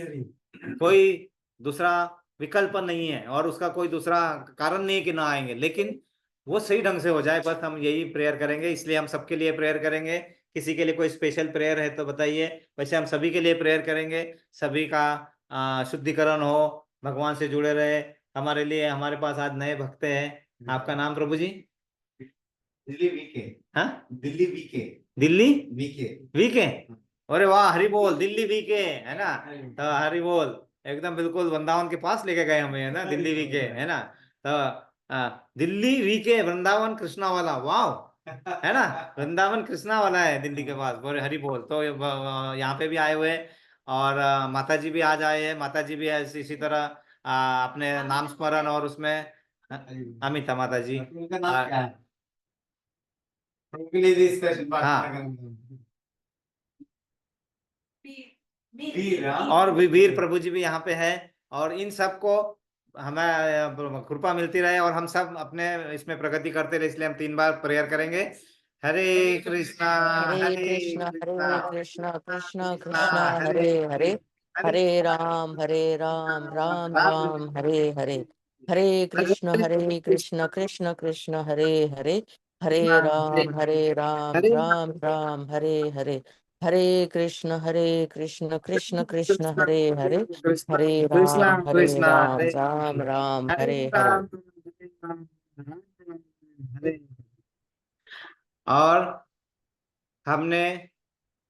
कोई दूसरा विकल्प नहीं है, और उसका कोई दूसरा कारण नहीं है कि ना आएंगे, लेकिन वो सही ढंग से हो जाए, बस हम यही प्रेयर करेंगे। इसलिए हम सबके लिए प्रेयर करेंगे। किसी के लिए कोई स्पेशल प्रेयर है तो बताइए, वैसे हम सभी के लिए प्रेयर करेंगे। सभी का शुद्धिकरण हो, भगवान से जुड़े रहे। हमारे लिए, हमारे पास आज नए भक्त हैं। आपका नाम प्रभु जी? दिल्ली वीके। हाँ, Delhi VK. Delhi VK. VK. अरे वाह, हरि बोल, दिल्ली वीके है ना। तो हरि बोल, एकदम बिल्कुल वृंदावन के पास लेके गए हमें, है ना, दिल्ली वीके, है ना। तो दिल्ली वीके, वृंदावन कृष्णा वाला, वाह, है ना। वृंदावन कृष्णा वाला है दिल्ली के पास, बोले हरि बोल। तो यहाँ पे भी आए हुए हैं, और माता जी भी आज आए हैं। माता जी भी इसी तरह अपने नाम स्मरण और उसमें अमिता माता जी। उनका नाम क्या है? उनके लिए भी स्पेशल प्रार्थना हाँ, करेंगे। वीर, हाँ? और वीर प्रभु जी भी यहाँ पे है। और इन सबको हमें कृपा मिलती रहे, और हम सब अपने इसमें प्रगति करते रहे। इसलिए हम 3 बार प्रेयर करेंगे। हरे कृष्णा, हरे हरे कृष्णा कृष्णा, कृष्णा कृष्णा कृष्णा कृष्णा हरे हरे हरे, हरे, हरे हरे राम राम राम राम हरे हरे। हरे कृष्ण कृष्ण कृष्ण हरे हरे, हरे राम हरे राम राम हरे हरे। हरे कृष्ण कृष्ण कृष्ण हरे हरे, कृष्णा, हरे कृष्णा राम कृष्णा हरे, राम हरे हरे हरे। राम, हरे राम, राम राम, हरे। और हमने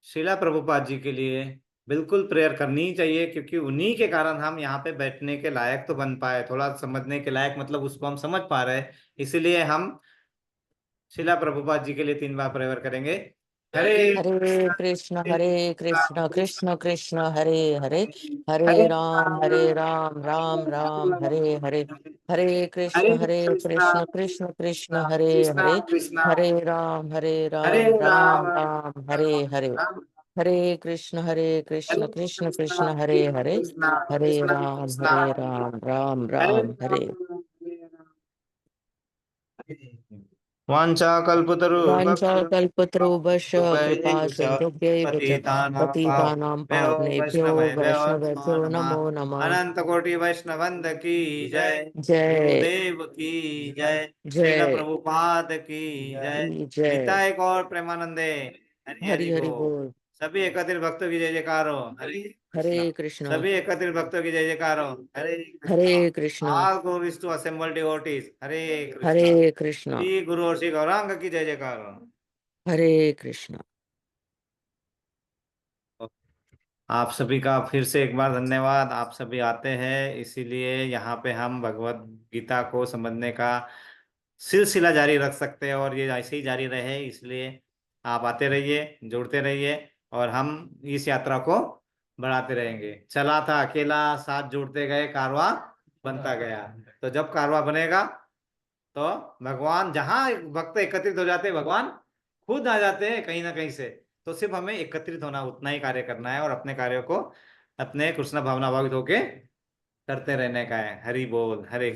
शिला प्रभुपाद जी के लिए बिल्कुल प्रेयर करनी ही चाहिए, क्योंकि उन्हीं के कारण हम यहाँ पे बैठने के लायक तो बन पाए, थोड़ा समझने के लायक, मतलब उसको हम समझ पा रहे हैं। इसलिए हम शिला प्रभुपाद जी के लिए 3 बार प्रेयर करेंगे। हरे हरे कृष्ण कृष्ण कृष्ण हरे हरे, हरे हरे राम राम हरे हरे। हरे कृष्ण कृष्णा, कृष्ण हरे कृष्णा हरे, कृष्णा, हरे राम हरे राम राम, हरे हरे। राम, हरे कृष्ण हरे कृष्ण कृष्णा, हरे हरे, कृष्णा हरे कृष्णा, कृष्णा, राम हरे हरे। राम, हरे राम। वाञ्छा वाञ्छाकल्पतरुभ्यश्च कृपा कल्पतरुभ्यश्च सिन्धुभ्यैव च पतितानां पतितानां पावनेभ्यो वैष्णवेभ्यो वैष्णवेभ्यो नमः। नमो नमः। अनंत कोटि वैष्णवंद की जय, जय गुरुदेव की जय, श्रील जय प्रभुपाद की जय, जय। निताय गौर प्रेमानंदे, हरि हरि हरि हरि बोल। बोल। सभी एकत्रित भक्तों की जय जयकार हो, हरे कृष्णा। हरे कृष्णा सभी एकत्रित भक्तों की जय जयकार हो, हरे कृष्णा। हरे Krishna All glories to assembled devotees, हरे कृष्णा। हरे कृष्णा श्री गुरु और श्री गौरांग की जय जयकार हो। हरे कृष्णा। आप सभी का फिर से एक बार धन्यवाद। आप सभी आते हैं, इसीलिए यहाँ पे हम भगवत गीता को समझने का सिलसिला जारी रख सकते हैं, और ये ऐसे ही जारी रहे। इसलिए आप आते रहिए, जुड़ते रहिए, और हम इस यात्रा को बढ़ाते रहेंगे। चला था अकेला, साथ जुड़ते गए, कारवां बनता गया। तो जब कारवां बनेगा, तो भगवान, जहां भक्त एकत्रित हो जाते हैं, भगवान खुद आ जाते हैं कहीं ना कहीं से। तो सिर्फ हमें एकत्रित होना, उतना ही कार्य करना है, और अपने कार्यों को अपने कृष्ण भावना भावित होके करते रहने का है। हरि बोल, हरे